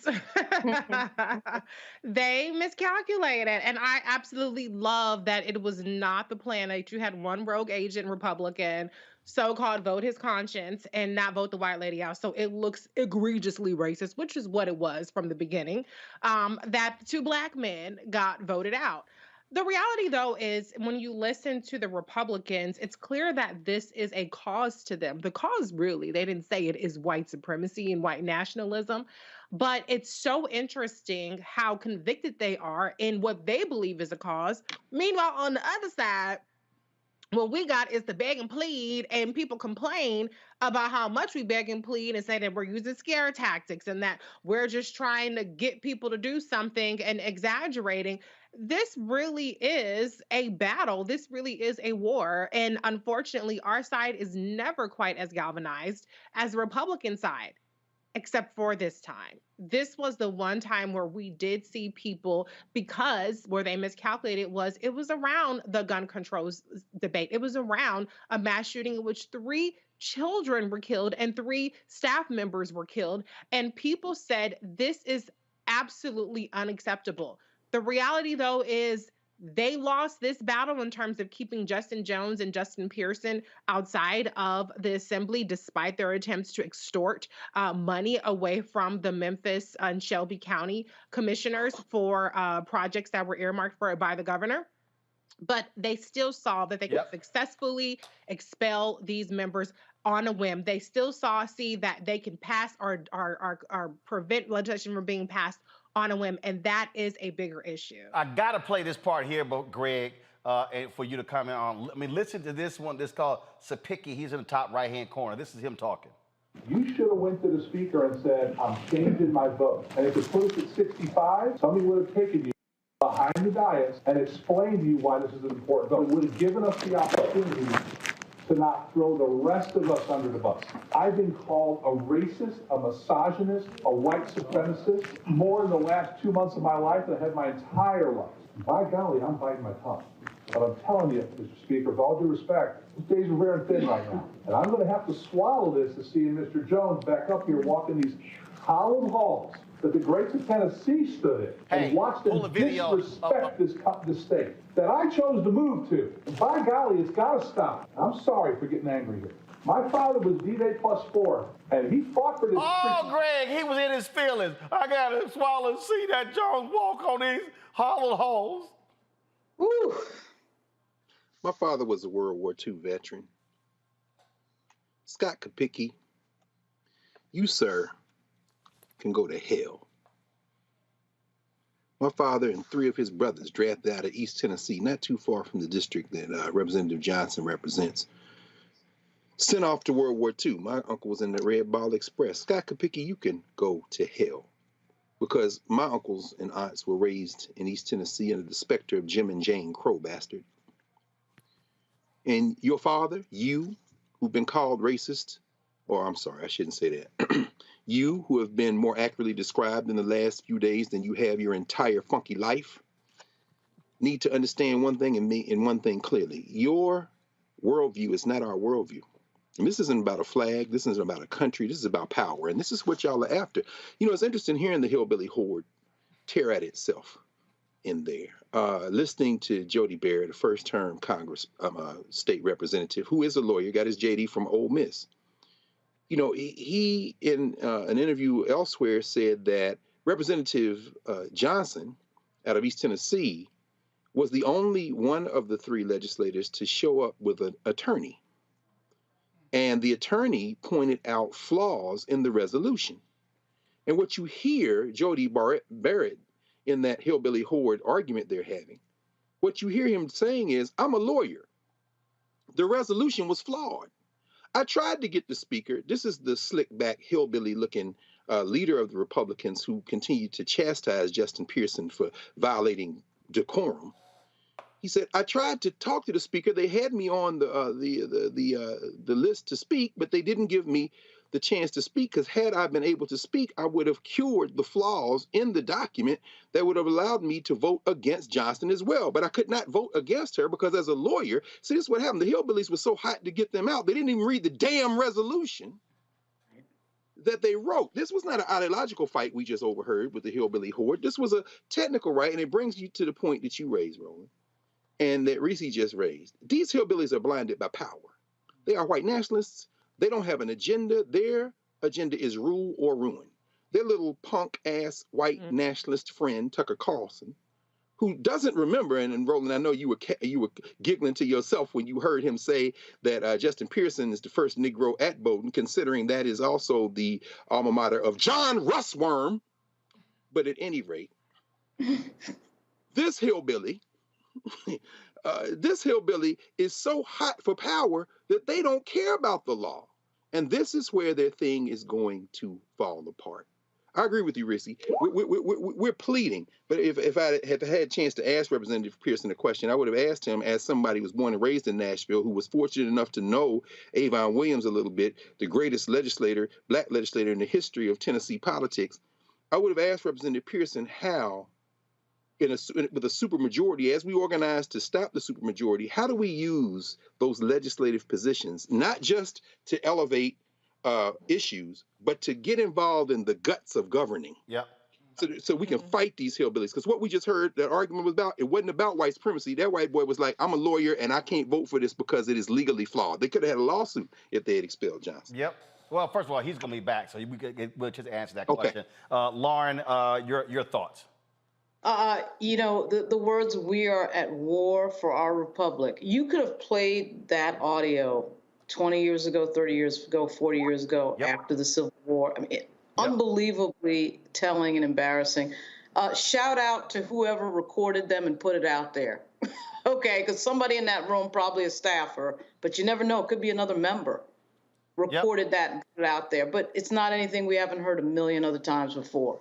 They miscalculated. And I absolutely love that it was not the plan that you had one rogue agent Republican so-called vote his conscience and not vote the white lady out. So it looks egregiously racist, which is what it was from the beginning, that 2 black men got voted out. The reality, though, is when you listen to the Republicans, it's clear that this is a cause to them. The cause, really, they didn't say it, is white supremacy and white nationalism. But it's so interesting how convicted they are in what they believe is a cause. Meanwhile, on the other side, what we got is the beg and plead, and people complain about how much we beg and plead and say that we're using scare tactics and that we're just trying to get people to do something and exaggerating. This really is a battle. This really is a war. And unfortunately, our side is never quite as galvanized as the Republican side, except for this time. This was the one time where we did see people, because where they miscalculated was it was around the gun controls debate. It was around a mass shooting in which 3 children were killed and 3 staff members were killed. And people said, this is absolutely unacceptable. The reality, though, is they lost this battle in terms of keeping Justin Jones and Justin Pearson outside of the assembly, despite their attempts to extort money away from the Memphis and Shelby County commissioners for projects that were earmarked for by the governor. But they still saw that they could successfully expel these members on a whim. They still see that they can pass or prevent legislation from being passed on a whim, and that is a bigger issue. I got to play this part here, Greg, and for you to comment on. I mean, listen to this one. This is called Sapicki. He's in the top right-hand corner. This is him talking. You should have went to the speaker and said, I'm changing my vote. And if it put us at 65, somebody would have taken you behind the dais and explained to you why this is an important vote. It would have given us the opportunity to not throw the rest of us under the bus. I've been called a racist, a misogynist, a white supremacist more in the last 2 months of my life than I had my entire life. By golly, I'm biting my tongue. But I'm telling you, Mr. Speaker, with all due respect, these days are very thin right now. And I'm going to have to swallow this to see Mr. Jones back up here walking these hallowed halls that the greats of Tennessee stood in and watched them disrespect this state that I chose to move to. And by golly, it's got to stop. I'm sorry for getting angry here. My father was D-Day +4, and he fought for this. Oh, Greg, he was in his feelings. I got to swallow and see that Jones walk on these hollowed halls. Woo. My father was a World War II veteran. Scott Kopicki, you, sir, can go to hell. My father and 3 of his brothers drafted out of East Tennessee, not too far from the district that Representative Johnson represents, sent off to World War II. My uncle was in the Red Ball Express. Scott Kopicki, you can go to hell. Because my uncles and aunts were raised in East Tennessee under the specter of Jim and Jane Crow bastard. And your father, you, who've been called racist, or I'm sorry, I shouldn't say that. You, who have been more accurately described in the last few days than you have your entire funky life, need to understand one thing and one thing clearly. Your worldview is not our worldview. And this isn't about a flag. This isn't about a country. This is about power. And this is what y'all are after. You know, it's interesting hearing the hillbilly horde tear at itself in there. Listening to Jody Barrett, a first-term state representative, who is a lawyer, got his JD from Ole Miss. You know, he in an interview elsewhere said that Representative Johnson out of East Tennessee was the only one of the three legislators to show up with an attorney. And the attorney pointed out flaws in the resolution. And what you hear Jody Barrett in that hillbilly horde argument they're having, what you hear him saying is, I'm a lawyer. The resolution was flawed. I tried to get the speaker. This is the slick back hillbilly looking leader of the Republicans who continued to chastise Justin Pearson for violating decorum. He said, I tried to talk to the speaker. They had me on the list to speak, but they didn't give me the chance to speak, because had I been able to speak, I would have cured the flaws in the document that would have allowed me to vote against Johnston as well. But I could not vote against her because as a lawyer, see, this is what happened. The hillbillies were so hot to get them out, they didn't even read the damn resolution that they wrote. This was not an ideological fight we just overheard with the hillbilly horde. This was a technical right, and it brings you to the point that you raised, Roland, and that Reese just raised. These hillbillies are blinded by power. They are white nationalists. They don't have an agenda. Their agenda is rule or ruin. Their little punk-ass white nationalist friend, Tucker Carlson, who doesn't remember, and Roland, I know you were giggling to yourself when you heard him say that Justin Pearson is the first Negro at Bowdoin, considering that is also the alma mater of John Russwurm. But at any rate, this hillbilly is so hot for power that they don't care about the law. And this is where their thing is going to fall apart. I agree with you, Rissy. We're pleading. But if I had had a chance to ask Representative Pearson a question, I would have asked him, as somebody who was born and raised in Nashville, who was fortunate enough to know Avon Williams a little bit, the greatest legislator, black legislator in the history of Tennessee politics. I would have asked Representative Pearson how, with a supermajority, as we organize to stop the supermajority, how do we use those legislative positions, not just to elevate issues, but to get involved in the guts of governing? Yep. So we can fight these hillbillies. Because what we just heard, that argument was about, it wasn't about white supremacy. That white boy was like, I'm a lawyer and I can't vote for this because it is legally flawed. They could have had a lawsuit if they had expelled Johnson. Yep. Well, first of all, he's going to be back, so we'll just answer that question. Lauren, your thoughts? You know, the words, we are at war for our republic. You could have played that audio 20 years ago, 30 years ago, 40 years ago, after the Civil War. I mean, unbelievably telling and embarrassing. Shout out to whoever recorded them and put it out there. Okay, because somebody in that room, probably a staffer, but you never know, it could be another member, recorded that and put it out there. But it's not anything we haven't heard a million other times before.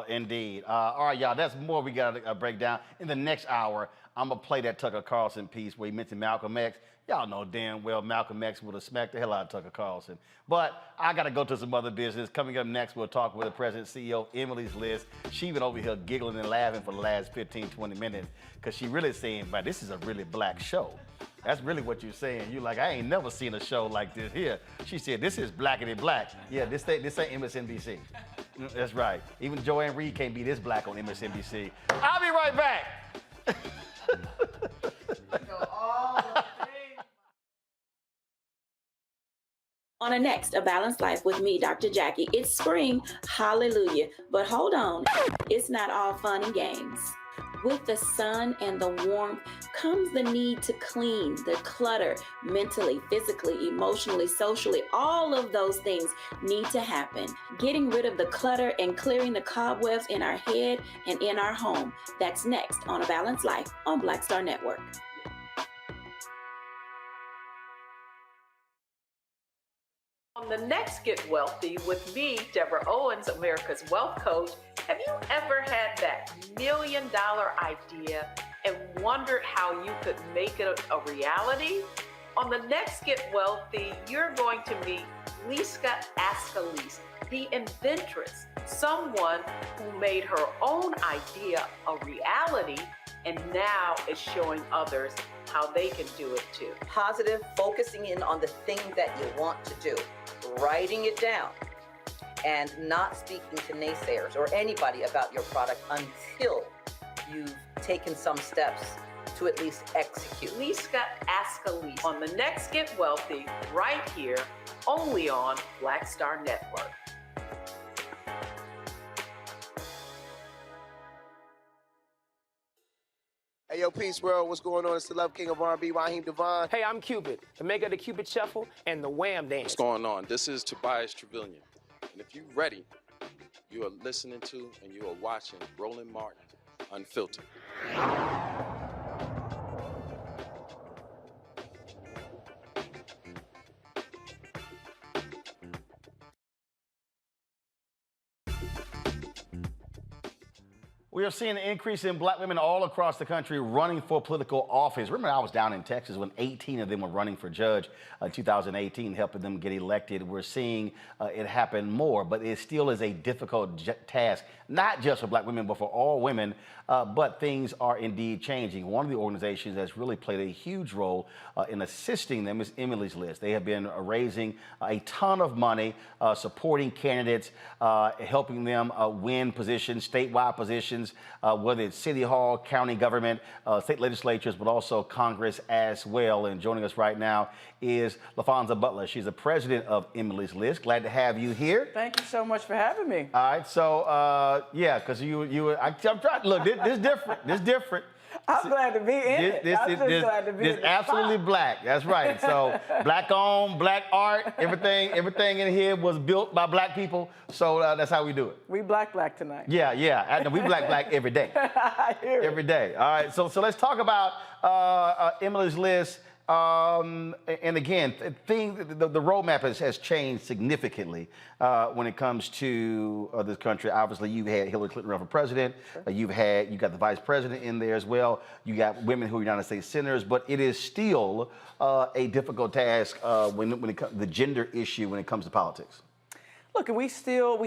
Indeed. All right, y'all, that's more we got to break down. In the next hour, I'm going to play that Tucker Carlson piece where he mentioned Malcolm X. Y'all know damn well Malcolm X would have smacked the hell out of Tucker Carlson. But I got to go to some other business. Coming up next, we'll talk with the President CEO, Emily's List. She's been over here giggling and laughing for the last 15, 20 minutes because she really saying, but this is a really black show. That's really what you're saying. You're like, I ain't never seen a show like this here. She said, this is blackity black. Yeah, this ain't MSNBC. That's right. Even Joanne Reed can't be this black on MSNBC. I'll be right back. On the next, A Balanced Life with me, Dr. Jackie. It's spring, hallelujah. But hold on, it's not all fun and games. With the sun and the warmth comes the need to clean, the clutter, mentally, physically, emotionally, socially. All of those things need to happen. Getting rid of the clutter and clearing the cobwebs in our head and in our home. That's next on A Balanced Life on Black Star Network. On the next Get Wealthy with me, Deborah Owens, America's Wealth Coach, have you ever had that $1 million idea and wondered how you could make it a reality? On the next Get Wealthy, you're going to meet Liska Askalise, the inventress, someone who made her own idea a reality and now is showing others how they can do it too. Positive, focusing in on the thing that you want to do, writing it down, and not speaking to naysayers or anybody about your product until you've taken some steps to at least execute. Liska Askalise on the next Get Wealthy, right here, only on Black Star Network. Hey, yo, Peace World. What's going on? It's the Love King of R&B, Raheem Devon. Hey, I'm Cupid, the maker of the Cupid Shuffle and the Wham Dance. What's going on? This is Tobias Trevelyan. And if you're ready, you are listening to and you are watching Roland Martin Unfiltered. We are seeing an increase in black women all across the country running for political office. Remember, I was down in Texas when 18 of them were running for judge in 2018, helping them get elected. We're seeing it happen more, but it still is a difficult task, not just for black women, but for all women. But things are indeed changing. One of the organizations that's really played a huge role in assisting them is Emily's List. They have been raising a ton of money, supporting candidates, helping them win positions, statewide positions, whether it's city hall, county government, state legislatures, but also Congress as well. And joining us right now is LaFonza Butler. She's the president of Emily's List. Glad to have you here. Thank you so much for having me. All right, so yeah, because I'm trying. Look, this is different. This is different. I'm glad to be in it. I'm just glad to be in it. It's absolutely black. That's right. So black owned, black art, everything in here was built by black people. So that's how we do it. We black tonight. Yeah. We black every day. I hear it. Every day. All right. So let's talk about Emily's List. And again, the roadmap has changed significantly when it comes to this country. Obviously, you've had Hillary Clinton run for president. Sure. You got the vice president in there as well. You got women who are United States senators, but it is still a difficult task when it comes the gender issue when it comes to politics. Look, we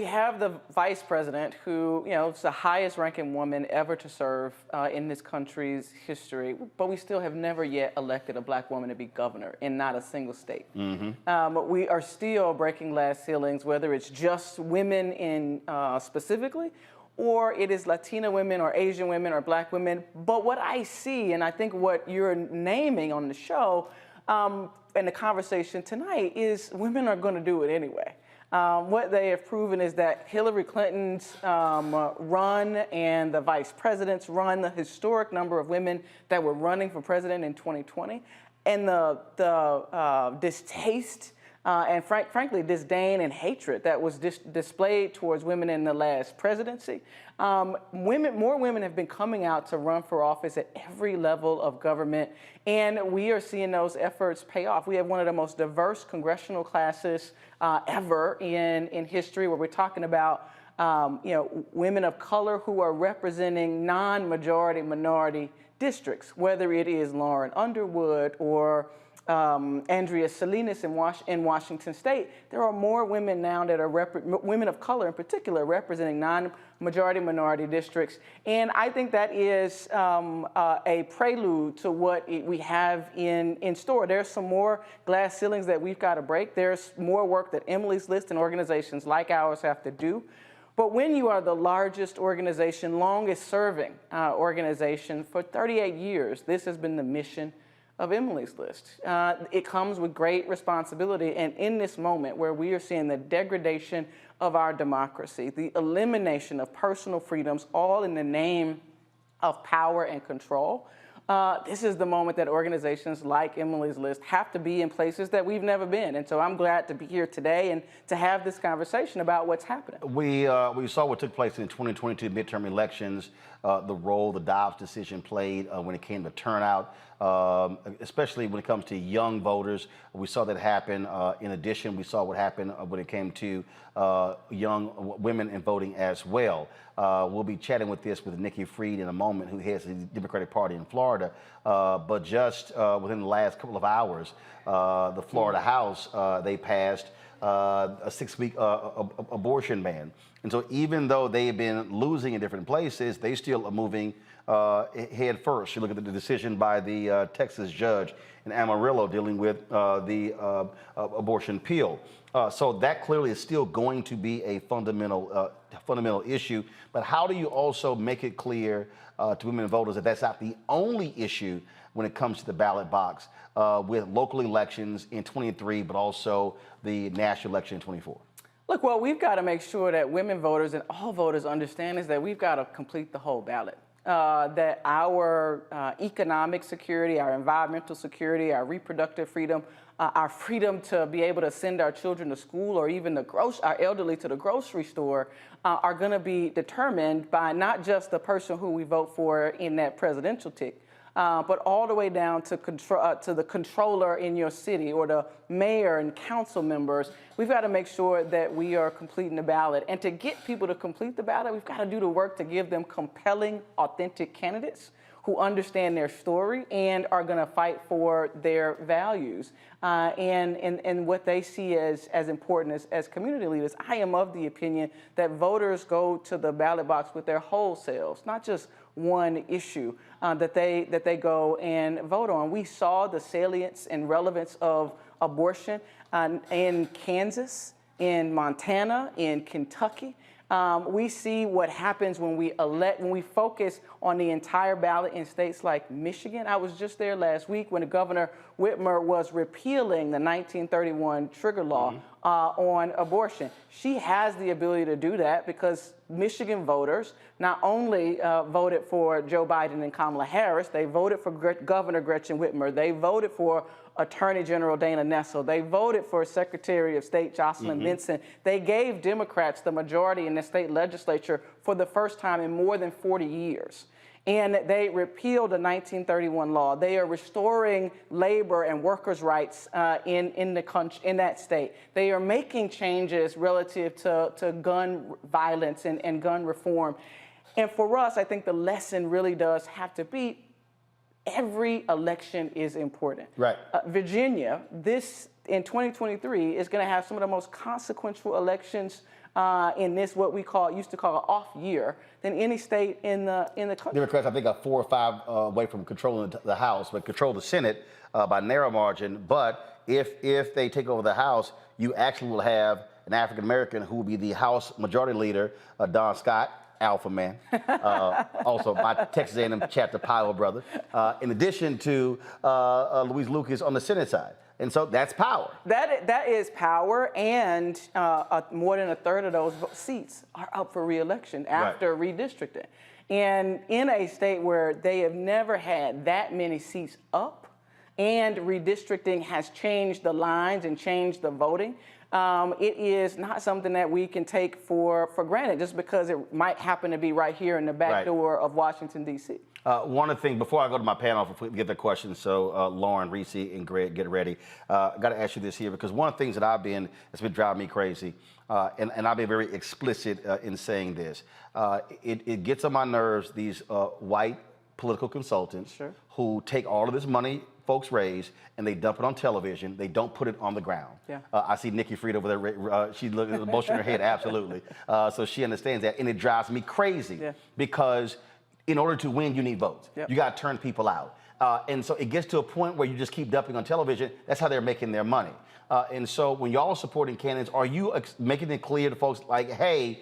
have the vice president who, is the highest ranking woman ever to serve in this country's history, but we still have never yet elected a black woman to be governor in not a single state. Mm-hmm. We are still breaking glass ceilings, whether it's just women in specifically, or it is Latina women or Asian women or black women. But what I see, and I think what you're naming on the show and the conversation tonight, is women are going to do it anyway. What they have proven is that Hillary Clinton's run and the vice president's run, the historic number of women that were running for president in 2020, and the distaste and frankly disdain and hatred that was displayed towards women in the last presidency. More women have been coming out to run for office at every level of government, and we are seeing those efforts pay off. We have one of the most diverse congressional classes ever in history, where we're talking about women of color who are representing non-majority minority districts, whether it is Lauren Underwood or Andrea Salinas in Washington State. There are more women now that are women of color in particular representing non-majority minority districts, and I think that is a prelude to what we have in store. There's some more glass ceilings that we've got to break. There's more work that Emily's List and organizations like ours have to do. But when you are the largest organization, longest serving organization for 38 years, this has been the mission of Emily's List. It comes with great responsibility, and in this moment where we are seeing the degradation of our democracy, the elimination of personal freedoms, all in the name of power and control, this is the moment that organizations like Emily's List have to be in places that we've never been. And so I'm glad to be here today and to have this conversation about what's happening. We saw what took place in the 2022 midterm elections, the role the Dobbs decision played when it came to turnout, especially when it comes to young voters. We saw that happen. In addition, we saw what happened when it came to young women in voting as well. We'll be chatting with Nikki Fried in a moment, who heads the Democratic Party in Florida. But just within the last couple of hours, the Florida House, they passed a 6-week abortion ban. And so even though they have been losing in different places, they still are moving head first. You look at the decision by the Texas judge in Amarillo dealing with the abortion pill. So that clearly is still going to be a fundamental issue. But how do you also make it clear to women voters that that's not the only issue when it comes to the ballot box with local elections in 23, but also the national election in 24? Look, what we've got to make sure that women voters and all voters understand is that we've got to complete the whole ballot. that our economic security, our environmental security, our reproductive freedom, our freedom to be able to send our children to school or even our elderly to the grocery store are going to be determined by not just the person who we vote for in that presidential ticket, but all the way down to the controller in your city or the mayor and council members. We've got to make sure that we are completing the ballot. And to get people to complete the ballot, we've got to do the work to give them compelling, authentic candidates who understand their story and are going to fight for their values and what they see as important as community leaders. I am of the opinion that voters go to the ballot box with their whole selves, not just one issue that they go and vote on. We saw the salience and relevance of abortion in Kansas, in Montana, in Kentucky. We see what happens when we focus on the entire ballot in states like Michigan. I was just there last week when Governor Whitmer was repealing the 1931 trigger law on abortion. She has the ability to do that because Michigan voters not only voted for Joe Biden and Kamala Harris, they voted for Governor Gretchen Whitmer, they voted for Attorney General Dana Nessel, they voted for Secretary of State Jocelyn Benson. They gave Democrats the majority in the state legislature for the first time in more than 40 years. And they repealed the 1931 law. They are restoring labor and workers' rights in that state. They are making changes relative to gun violence and gun reform. And for us, I think the lesson really does have to be every election is important. Right. Virginia, in 2023, is going to have some of the most consequential elections in this what we used to call an off year than any state in the country. Democrats, I think, are 4 or 5 away from controlling the House, but control the Senate by narrow margin. But if they take over the House, you actually will have an African American who will be the House Majority Leader, Don Scott, Alpha Man, also my Texas A&M chapter Pile brother, in addition to Louise Lucas on the Senate side. And so that's power. That is power, and more than a third of those seats are up for re-election after redistricting. And in a state where they have never had that many seats up, and redistricting has changed the lines and changed the voting, it is not something that we can take for granted just because it might happen to be right here in the back door of Washington, D.C. One of the things, before I go to my panel, if we get the questions, so Lauren, Reese, and Greg, get ready. Got to ask you this here, because one of the things that that's been driving me crazy, and I've been very explicit in saying this, it gets on my nerves, these white political consultants who take all of this money folks raise and they dump it on television. They don't put it on the ground. Yeah. I see Nikki Fried over there. She looks at the motion in her head, absolutely. So she understands that, and it drives me crazy because in order to win, you need votes. You got to turn people out. And so it gets to a point where you just keep dumping on television. That's how they're making their money. And so when y'all are supporting candidates, are you making it clear to folks like, hey,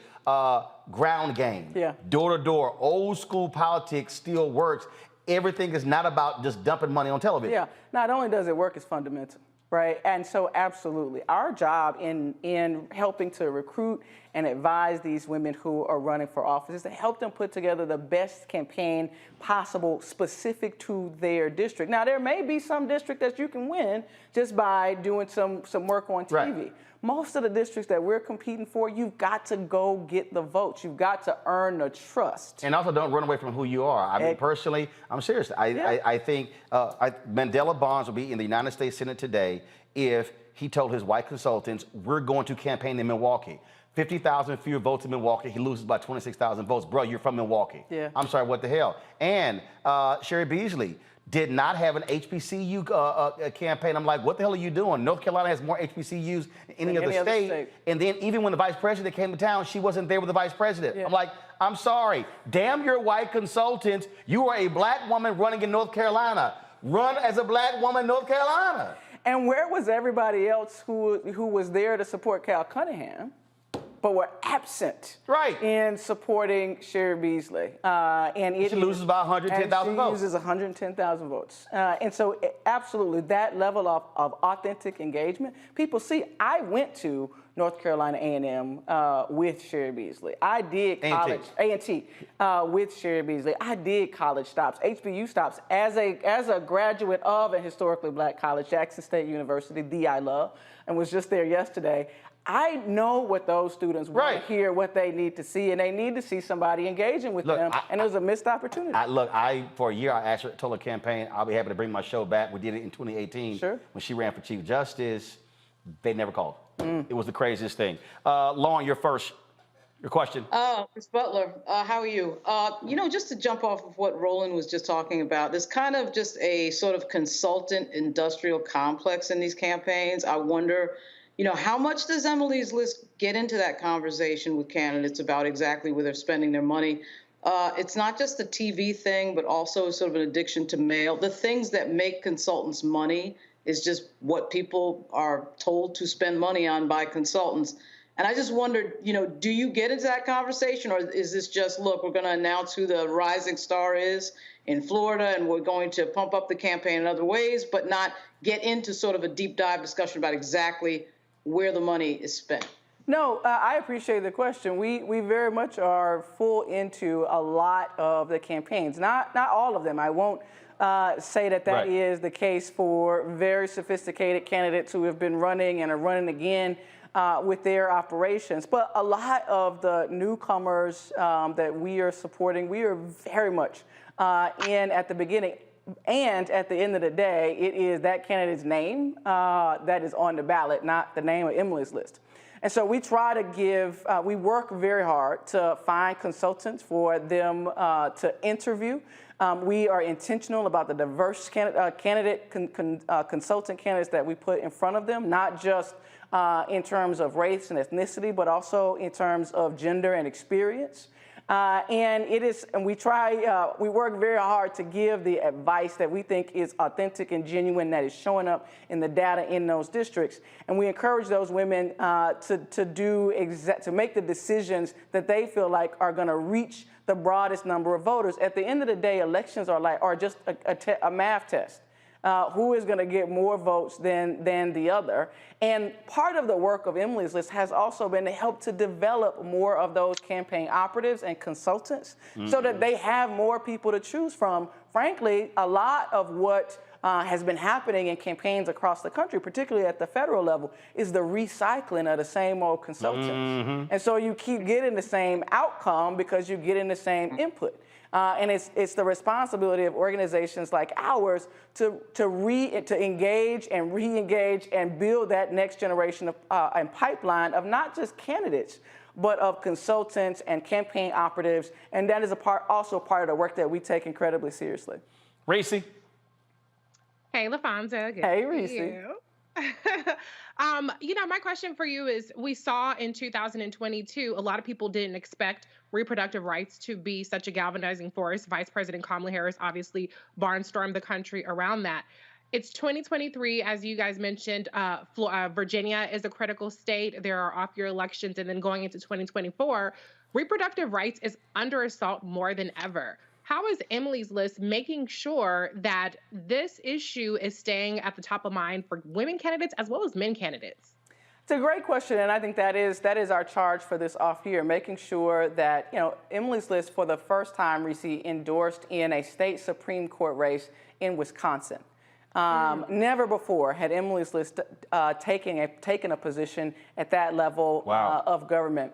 ground game, door to door, old school politics still works. Everything is not about just dumping money on television. Yeah, not only does it work, it's fundamental, right? And so absolutely, our job in helping to recruit and advise these women who are running for office is to help them put together the best campaign possible specific to their district. Now, there may be some district that you can win just by doing some work on TV. Right. Most of the districts that we're competing for, you've got to go get the votes. You've got to earn the trust. And also don't run away from who you are. I mean, personally, I'm serious. I think Mandela Barnes will be in the United States Senate today if he told his white consultants, we're going to campaign in Milwaukee. 50,000 fewer votes in Milwaukee. He loses by 26,000 votes. Bro, you're from Milwaukee. Yeah. I'm sorry, what the hell? And Sherry Beasley did not have an HBCU campaign. I'm like, what the hell are you doing? North Carolina has more HBCUs than any other state. And then even when the vice president came to town, she wasn't there with the vice president. I'm like, I'm sorry. Damn your white consultants. You are a black woman running in North Carolina. Run as a black woman in North Carolina. And where was everybody else who was there to support Cal Cunningham? but were absent in supporting Sherry Beasley. And she loses by 110,000 votes. She loses 110,000 votes. And so absolutely, that level of authentic engagement, people see. I went to North Carolina A&M with Sherry Beasley. I did college, A&T, with Sherry Beasley. I did college stops, HBU stops, as a graduate of a historically black college, Jackson State University, the I love, and was just there yesterday. I know what those students want to hear, what they need to see, and they need to see somebody engaging with them, and it was a missed opportunity. For a year, I asked her, told her campaign, I'll be happy to bring my show back. We did it in 2018 when she ran for Chief Justice. They never called. It was the craziest thing. Lauren, your question. Ms. Butler, how are you? Just to jump off of what Roland was just talking about, there's kind of just a sort of consultant industrial complex in these campaigns. I wonder, how much does Emily's List get into that conversation with candidates about exactly where they're spending their money? It's not just the TV thing, but also sort of an addiction to mail. The things that make consultants money is just what people are told to spend money on by consultants. And I just wondered, do you get into that conversation, or is this just, look, we're going to announce who the rising star is in Florida, and we're going to pump up the campaign in other ways, but not get into sort of a deep dive discussion about exactly where the money is spent? No, I appreciate the question. We very much are full into a lot of the campaigns, not all of them. I won't say that is the case for very sophisticated candidates who have been running and are running again with their operations. But a lot of the newcomers that we are supporting, we are very much in at the beginning. And at the end of the day, it is that candidate's name that is on the ballot, not the name of Emily's List. And so we try to we work very hard to find consultants for them to interview. We are intentional about the diverse consultant candidates that we put in front of them, not just in terms of race and ethnicity, but also in terms of gender and experience. And we work very hard to give the advice that we think is authentic and genuine, that is showing up in the data in those districts. And we encourage those women to make the decisions that they feel like are going to reach the broadest number of voters. At the end of the day, elections are just a math test. Who is going to get more votes than the other. And part of the work of Emily's List has also been to help to develop more of those campaign operatives and consultants so that they have more people to choose from. Frankly, a lot of what has been happening in campaigns across the country, particularly at the federal level, is the recycling of the same old consultants. And so you keep getting the same outcome because you're getting the same input. And it's the responsibility of organizations like ours to engage and re-engage and build that next generation of and pipeline of not just candidates, but of consultants and campaign operatives. And that is also part of the work that we take incredibly seriously. Reese. Hey, LaFonza. Hey, Reese. My question for you is, we saw in 2022, a lot of people didn't expect reproductive rights to be such a galvanizing force. Vice President Kamala Harris obviously barnstormed the country around that. It's 2023, as you guys mentioned. Virginia is a critical state. There are off-year elections, and then going into 2024, reproductive rights is under assault more than ever. How is Emily's List making sure that this issue is staying at the top of mind for women candidates as well as men candidates? It's a great question, and I think that is our charge for this off year, making sure that Emily's List for the first time received endorsed in a state Supreme Court race in Wisconsin. Never before had Emily's List taken a position at that level of government.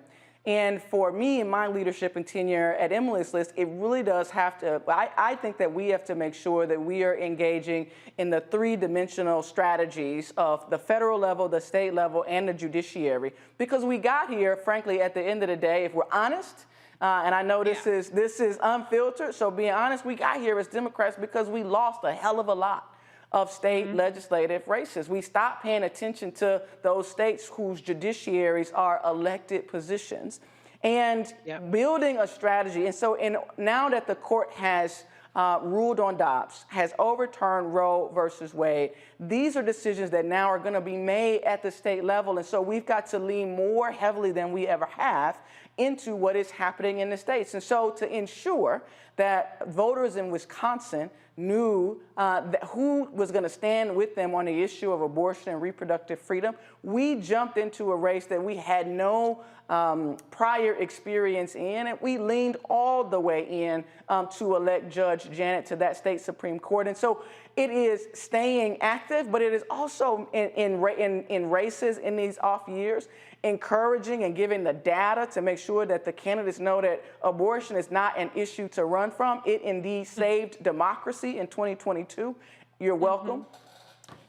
And for me, in my leadership and tenure at Emily's List, it really does have to, I think that we have to make sure that we are engaging in the three-dimensional strategies of the federal level, the state level, and the judiciary. Because we got here, frankly, at the end of the day, if we're honest, and I know this is unfiltered, so being honest, we got here as Democrats because we lost a hell of a lot of state legislative races. We stopped paying attention to those states whose judiciaries are elected positions and building a strategy. And so now that the court has ruled on Dobbs, has overturned Roe versus Wade. These are decisions that now are going to be made at the state level. And so we've got to lean more heavily than we ever have into what is happening in the states. And so to ensure that voters in Wisconsin knew who was going to stand with them on the issue of abortion and reproductive freedom, we jumped into a race that we had no prior experience in, and we leaned all the way in to elect Judge Janet to that state Supreme Court. And so it is staying active, but it is also in races in these off years, encouraging and giving the data to make sure that the candidates know that abortion is not an issue to run from. It indeed saved democracy in 2022. You're welcome.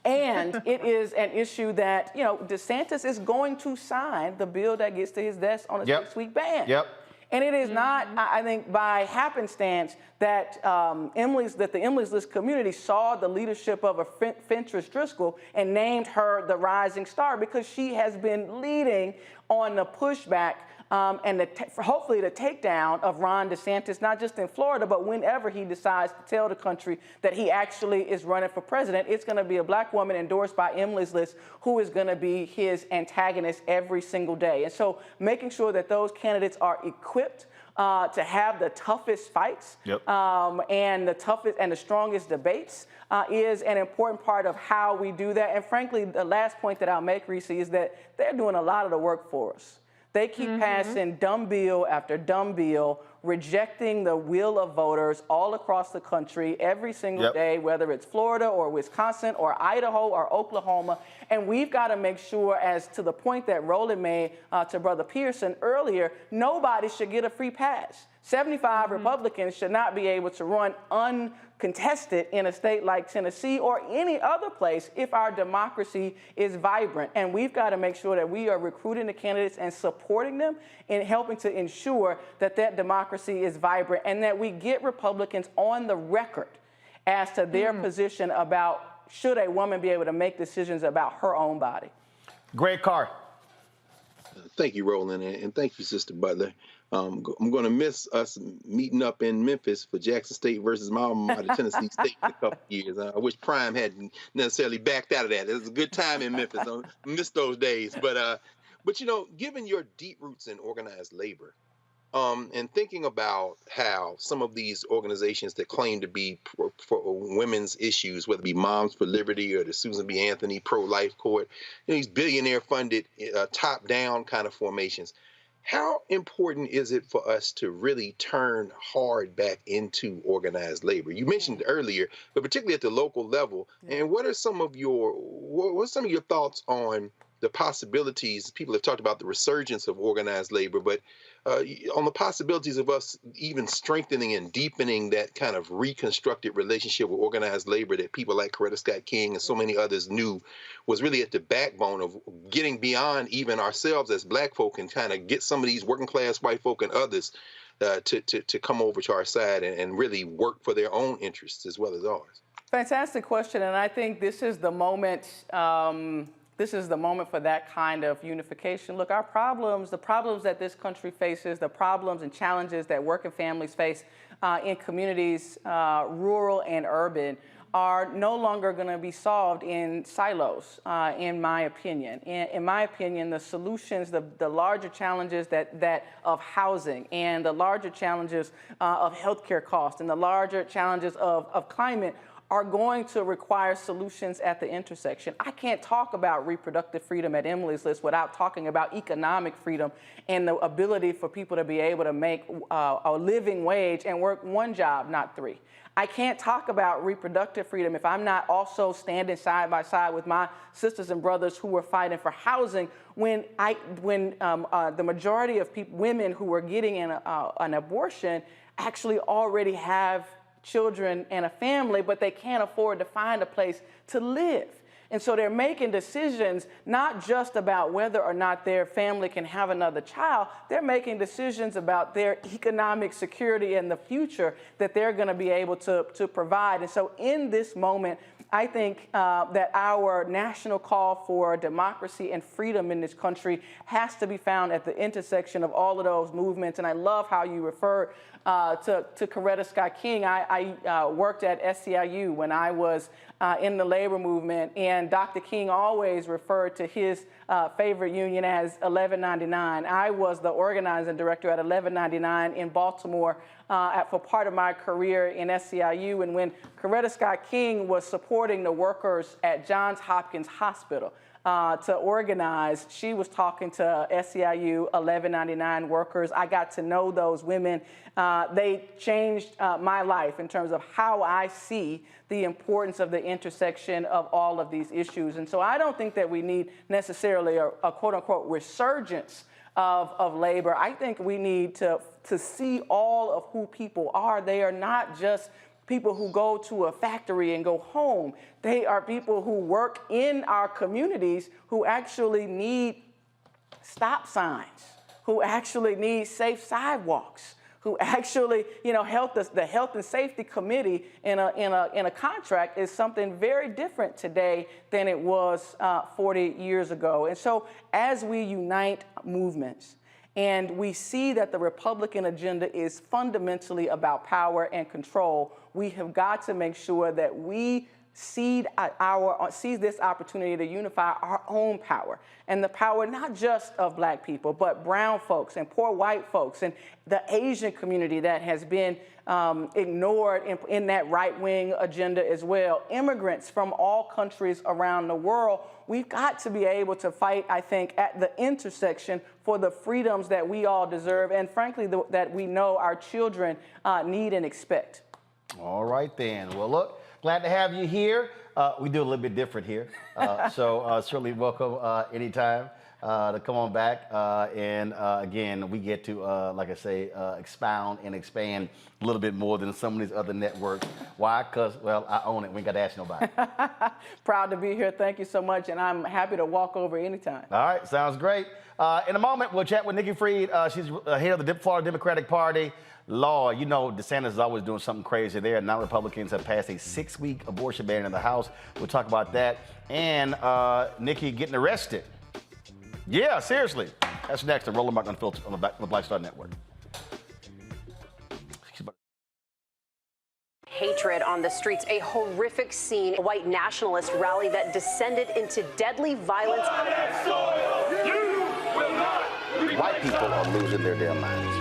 And it is an issue that, you know, DeSantis is going to sign the bill that gets to his desk on a 6-week ban. And it is not, I think, by happenstance that the Emily's List community saw the leadership of a Fentress Driscoll and named her the rising star, because she has been leading on the pushback and hopefully the takedown of Ron DeSantis, not just in Florida, but whenever he decides to tell the country that he actually is running for president, it's going to be a black woman endorsed by Emily's List who is going to be his antagonist every single day. And so making sure that those candidates are equipped to have the toughest fights and the toughest and the strongest debates is an important part of how we do that. And frankly, the last point that I'll make, Reese, is that they're doing a lot of the work for us. They keep passing dumb bill after dumb bill, rejecting the will of voters all across the country every single day, whether it's Florida or Wisconsin or Idaho or Oklahoma. And we've got to make sure, as to the point that Roland made to Brother Pearson earlier, nobody should get a free pass. 75 Republicans should not be able to run uncontested in a state like Tennessee or any other place if our democracy is vibrant. And we've got to make sure that we are recruiting the candidates and supporting them in helping to ensure that that democracy is vibrant and that we get Republicans on the record as to their position about should a woman be able to make decisions about her own body. Greg Carr. Thank you, Roland, and thank you, Sister Butler. I'm going to miss us meeting up in Memphis for Jackson State versus my alma mater, Tennessee State, in a couple of years. I wish Prime hadn't necessarily backed out of that. It was a good time in Memphis. I miss those days. But you know, given your deep roots in organized labor, and thinking about how some of these organizations that claim to be for women's issues, whether it be Moms for Liberty or the Susan B. Anthony Pro-Life Court, you know, these billionaire-funded, top-down kind of formations, how important is it for us to really turn hard back into organized labor? You mentioned earlier, but particularly at the local level. And what are some of your thoughts on the possibilities? People have talked about the resurgence of organized labor, but on the possibilities of us even strengthening and deepening that kind of reconstructed relationship with organized labor that people like Coretta Scott King and so many others knew was really at the backbone of getting beyond even ourselves as black folk and kind of get some of these working class white folk and others to come over to our side and really work for their own interests as well as ours. Fantastic question, and I think this is the moment. This is the moment for that kind of unification. Look, our problems, the problems that this country faces, the problems and challenges that working families face in communities, rural and urban, are no longer going to be solved in silos, in my opinion. In my opinion, the solutions, the larger challenges that of housing and the larger challenges of healthcare costs and the larger challenges of climate are going to require solutions at the intersection. I can't talk about reproductive freedom at Emily's List without talking about economic freedom and the ability for people to be able to make a living wage and work one job, not three. I can't talk about reproductive freedom if I'm not also standing side by side with my sisters and brothers who are fighting for housing when the majority of women who are getting an abortion actually already have children and a family, but they can't afford to find a place to live. And so they're making decisions not just about whether or not their family can have another child, they're making decisions about their economic security and the future that they're going to be able to provide. And so in this moment, I think that our national call for democracy and freedom in this country has to be found at the intersection of all of those movements. And I love how you referred to Coretta Scott King. I worked at SEIU when I was in the labor movement, and Dr. King always referred to his favorite union as 1199. I was the organizing director at 1199 in Baltimore for part of my career in SEIU, and when Coretta Scott King was supporting the workers at Johns Hopkins Hospital to organize, she was talking to SEIU 1199 workers. I got to know those women. They changed my life in terms of how I see the importance of the intersection of all of these issues. And so I don't think that we need necessarily a quote-unquote resurgence of labor. I think we need to see all of who people are. They are not just people who go to a factory and go home. They are people who work in our communities who actually need stop signs, who actually need safe sidewalks, who actually, the Health and Safety Committee in a contract is something very different today than it was 40 years ago. And so as we unite movements, and we see that the Republican agenda is fundamentally about power and control, we have got to make sure that we seize this opportunity to unify our own power, and the power not just of Black people, but brown folks and poor white folks and the Asian community that has been ignored in that right-wing agenda as well. Immigrants from all countries around the world. We've got to be able to fight, I think, at the intersection for the freedoms that we all deserve and, frankly, that we know our children need and expect. All right, then. Well, look, glad to have you here. We do a little bit different here, so certainly welcome anytime to come on back. And again, we get to, like I say, expound and expand a little bit more than some of these other networks. Why? Because, well, I own it. We ain't got to ask nobody. Proud to be here. Thank you so much. And I'm happy to walk over anytime. All right. Sounds great. In a moment, we'll chat with Nikki Fried. She's head of the Florida Democratic Party. Lord, you know, DeSantis is always doing something crazy there. Now Republicans have passed a 6-week abortion ban in the House. We'll talk about that. And Nikki getting arrested. Yeah, seriously. That's next on Roland Martin Unfiltered on the Black Star Network. Hatred on the streets, a horrific scene, a white nationalist rally that descended into deadly violence. White people are losing their damn minds.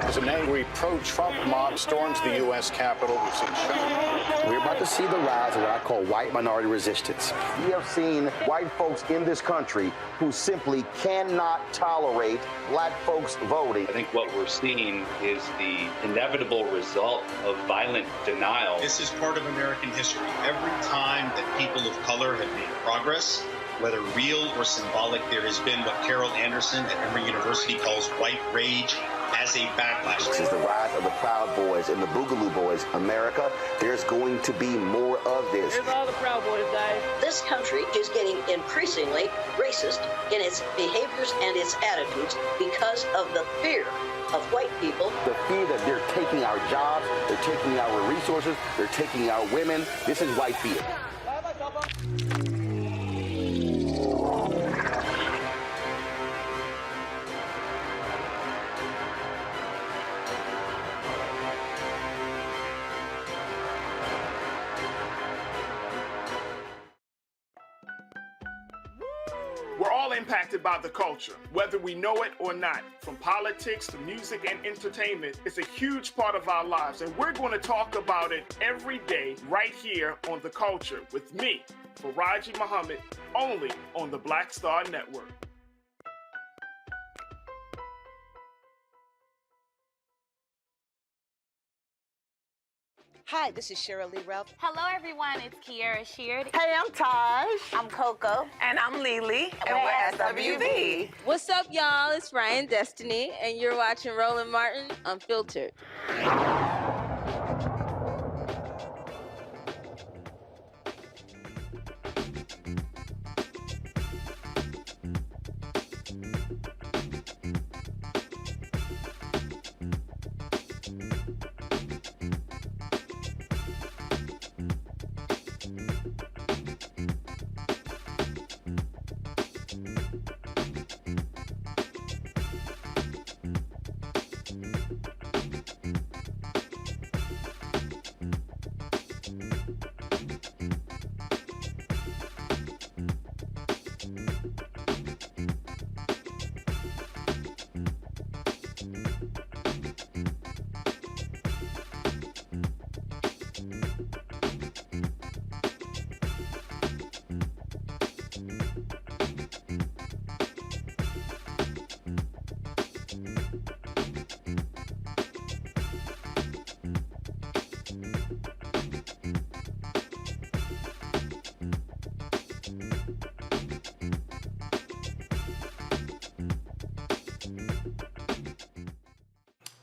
As an angry pro-Trump mob storms the U.S. Capitol, we've seen shots. We're about to see the rise of what I call white minority resistance. We have seen white folks in this country who simply cannot tolerate Black folks voting. I think what we're seeing is the inevitable result of violent denial. This is part of American history. Every time that people of color have made progress, whether real or symbolic, there has been what Carol Anderson at Emory University calls white rage as a backlash. This is the rise of the Proud Boys and the Boogaloo Boys. America, there's going to be more of this. Here's all the Proud Boys, guys. This country is getting increasingly racist in its behaviors and its attitudes because of the fear of white people. The fear that they're taking our jobs, they're taking our resources, they're taking our women. This is white fear. We're all impacted by the culture, whether we know it or not. From politics to music and entertainment, it's a huge part of our lives, and we're going to talk about it every day right here on The Culture with me, Faraji Muhammad, only on the Black Star Network. Hi, this is Cheryl Lee Ralph. Hello, everyone. It's Kiara Sheard. Hey, I'm Taj. I'm Coco. And I'm Lily. And we're SWV. What's up, y'all? It's Ryan Destiny, and you're watching Roland Martin Unfiltered.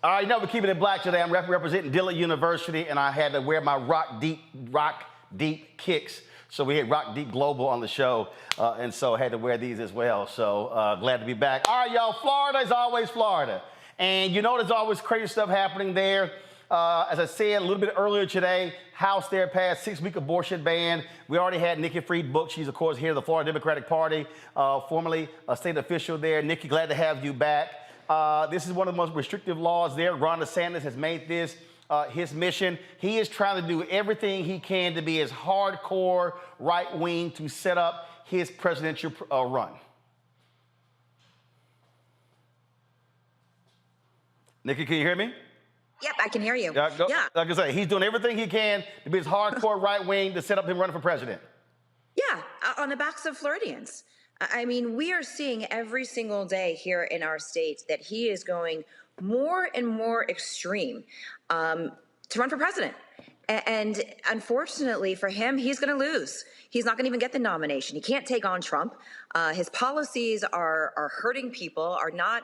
All right, we're keeping it black today. I'm representing Dillard University, and I had to wear my rock deep kicks. So we had Rock Deep Global on the show, and so I had to wear these as well. So glad to be back. All right, y'all, Florida is always Florida. And you know there's always crazy stuff happening there. As I said a little bit earlier today, House there passed 6-week abortion ban. We already had Nikki Fried booked. She's, of course, here at the Florida Democratic Party, formerly a state official there. Nikki, glad to have you back. This is one of the most restrictive laws there. Ron DeSantis has made this his mission. He is trying to do everything he can to be as hardcore right-wing to set up his presidential run. Nikki, can you hear me? Yep, I can hear you. Yeah. Like I say, he's doing everything he can to be as hardcore right-wing to set up him running for president. Yeah, on the backs of Floridians. I mean, we are seeing every single day here in our state that he is going more and more extreme to run for president. And unfortunately for him, he's going to lose. He's not going to even get the nomination. He can't take on Trump. His policies are hurting people, are not,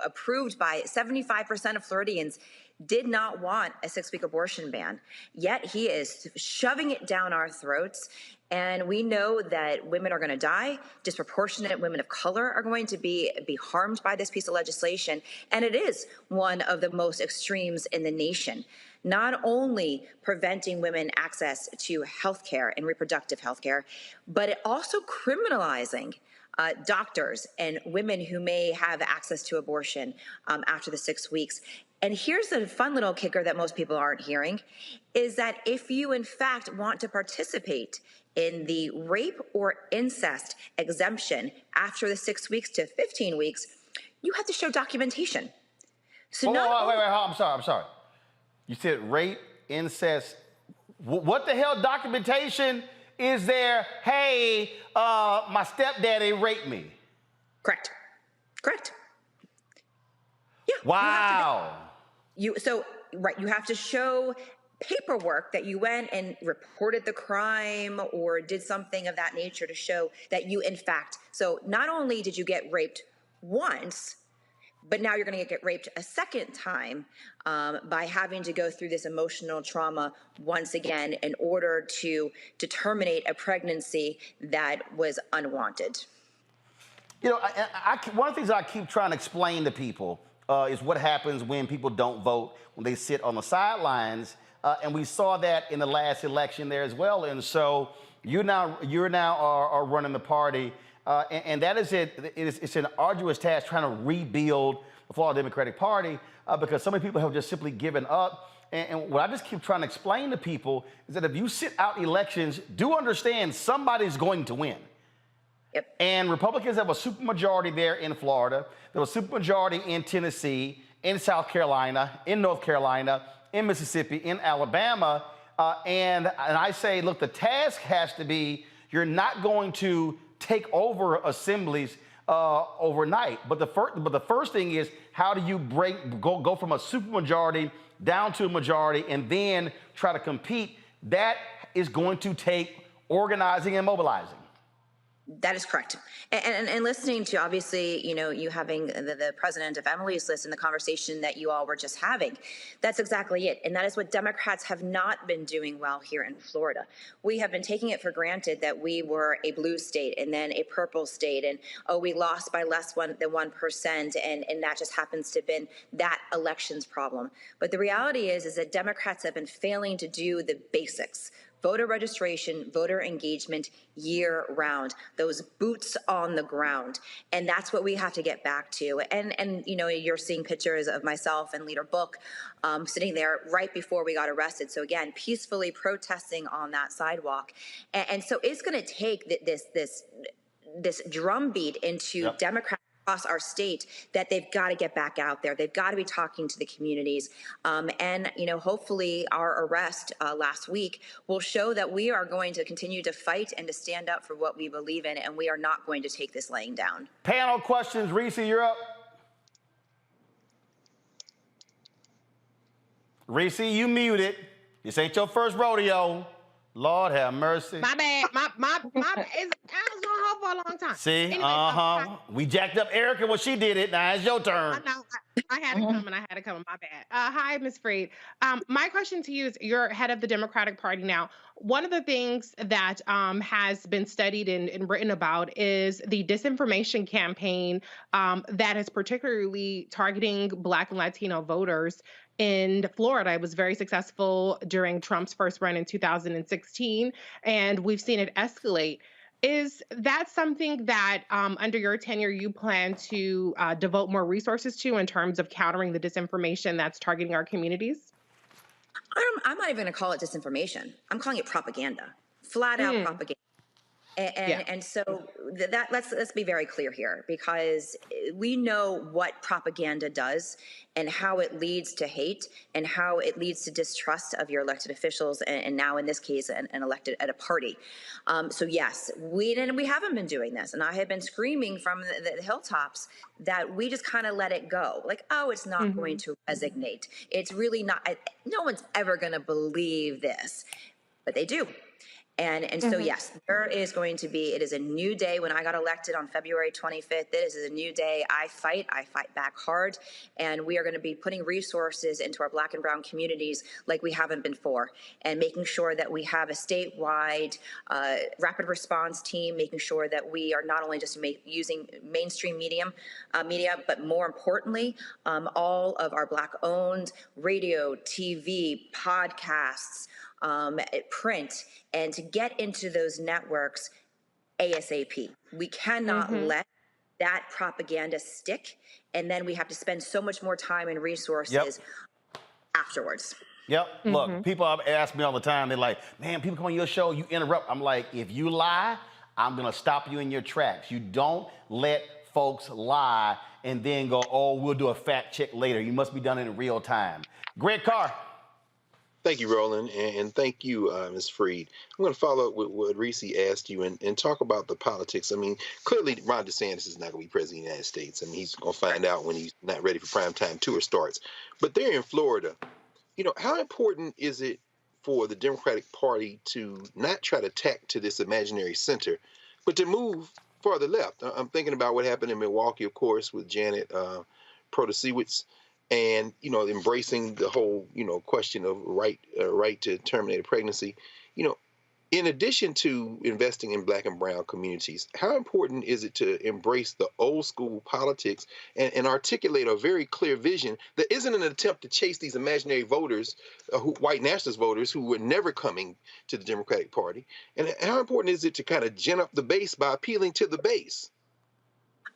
approved by 75% of Floridians. Did not want a 6-week abortion ban, yet he is shoving it down our throats. And we know that women are going to die. Disproportionate women of color are going to be harmed by this piece of legislation. And it is one of the most extremes in the nation. Not only preventing women access to health care and reproductive health care, but it also criminalizing doctors and women who may have access to abortion after the 6 weeks. And here's the fun little kicker that most people aren't hearing, is that if you in fact want to participate in the rape or incest exemption after the 6 weeks to 15 weeks, you have to show documentation. So wait, I'm sorry. You said rape, incest. What the hell documentation is there? Hey, my stepdaddy raped me. Correct. Yeah. Wow. You have to show paperwork that you went and reported the crime or did something of that nature to show that you in fact, so not only did you get raped once, but now you're going to get raped a second time by having to go through this emotional trauma once again in order to terminate a pregnancy that was unwanted. One of the things I keep trying to explain to people is what happens when people don't vote, when they sit on the sidelines. And we saw that in the last election there as well. And so you now are running the party. And that is it. It's an arduous task trying to rebuild the Florida Democratic Party because so many people have just simply given up. And what I just keep trying to explain to people is that if you sit out elections, do understand somebody's going to win. Yep. And Republicans have a supermajority there in Florida. There was a supermajority in Tennessee, in South Carolina, in North Carolina, in Mississippi, in Alabama. And I say, look, the task has to be, you're not going to take over assemblies overnight. But the first thing is, how do you go from a supermajority down to a majority and then try to compete? That is going to take organizing and mobilizing. That is correct. And listening to, obviously, you having the president of Emily's List in the conversation that you all were just having, that's exactly it. And that is what Democrats have not been doing well here in Florida. We have been taking it for granted that we were a blue state and then a purple state. And, we lost by less than 1%. And that just happens to have been that election's problem. But the reality is that Democrats have been failing to do the basics. Voter registration, voter engagement year round, those boots on the ground. And that's what we have to get back to. And you're seeing pictures of myself and Leader Book sitting there right before we got arrested. So again, peacefully protesting on that sidewalk. And so it's going to take this drumbeat into Democrats across our state that they've got to get back out there. They've got to be talking to the communities. And hopefully our arrest last week will show that we are going to continue to fight and to stand up for what we believe in, and we are not going to take this laying down. Panel questions. Reese, you're up. Reese, you muted. This ain't your first rodeo. Lord have mercy. My bad. My is the cows going home for a long time. See, Anyway, we jacked up Erica when she did it. Now it's your turn. I know. I had to come and I had to come. My bad. Hi, Ms. Freed. My question to you is, you're head of the Democratic Party now. One of the things that has been studied and written about is the disinformation campaign that is particularly targeting Black and Latino voters in Florida. It was very successful during Trump's first run in 2016, and we've seen it escalate. Is that something that under your tenure you plan to devote more resources to in terms of countering the disinformation that's targeting our communities? I'm not even going to call it disinformation. I'm calling it propaganda, flat out propaganda. And so that let's be very clear here, because we know what propaganda does and how it leads to hate and how it leads to distrust of your elected officials, and now in this case an elected at a party. So yes, we haven't been doing this, and I have been screaming from the hilltops that we just kind of let it go, like, oh, it's not going to resonate. It's really not. No one's ever going to believe this, but they do. And so, yes, there is going to be, it is a new day. When I got elected on February 25th, this is a new day. I fight back hard, and we are going to be putting resources into our Black and Brown communities like we haven't before, and making sure that we have a statewide rapid response team, making sure that we are not only just using mainstream media, but more importantly, all of our Black-owned radio, TV, podcasts, print, and to get into those networks ASAP. We cannot let that propaganda stick, and then we have to spend so much more time and resources afterwards. Look, people ask me all the time, they're like, man, people come on your show, you interrupt. I'm like, if you lie, I'm going to stop you in your tracks. You don't let folks lie and then go, oh, we'll do a fact check later. You must be done in real time. Greg Carr. Thank you, Roland, and thank you, Ms. Freed. I'm going to follow up with what Reese asked you and talk about the politics. I mean, clearly Ron DeSantis is not going to be president of the United States. I mean, he's going to find out when he's not ready for primetime tour starts. But they're in Florida. You know, how important is it for the Democratic Party to not try to tack to this imaginary center, but to move farther left? I'm thinking about what happened in Milwaukee, of course, with Janet Protasiewicz. And, you know, embracing the whole, you know, question of right to terminate a pregnancy. You know, in addition to investing in Black and Brown communities, how important is it to embrace the old school politics and articulate a very clear vision that isn't an attempt to chase these imaginary voters, white nationalist voters who were never coming to the Democratic Party? And how important is it to kind of gin up the base by appealing to the base?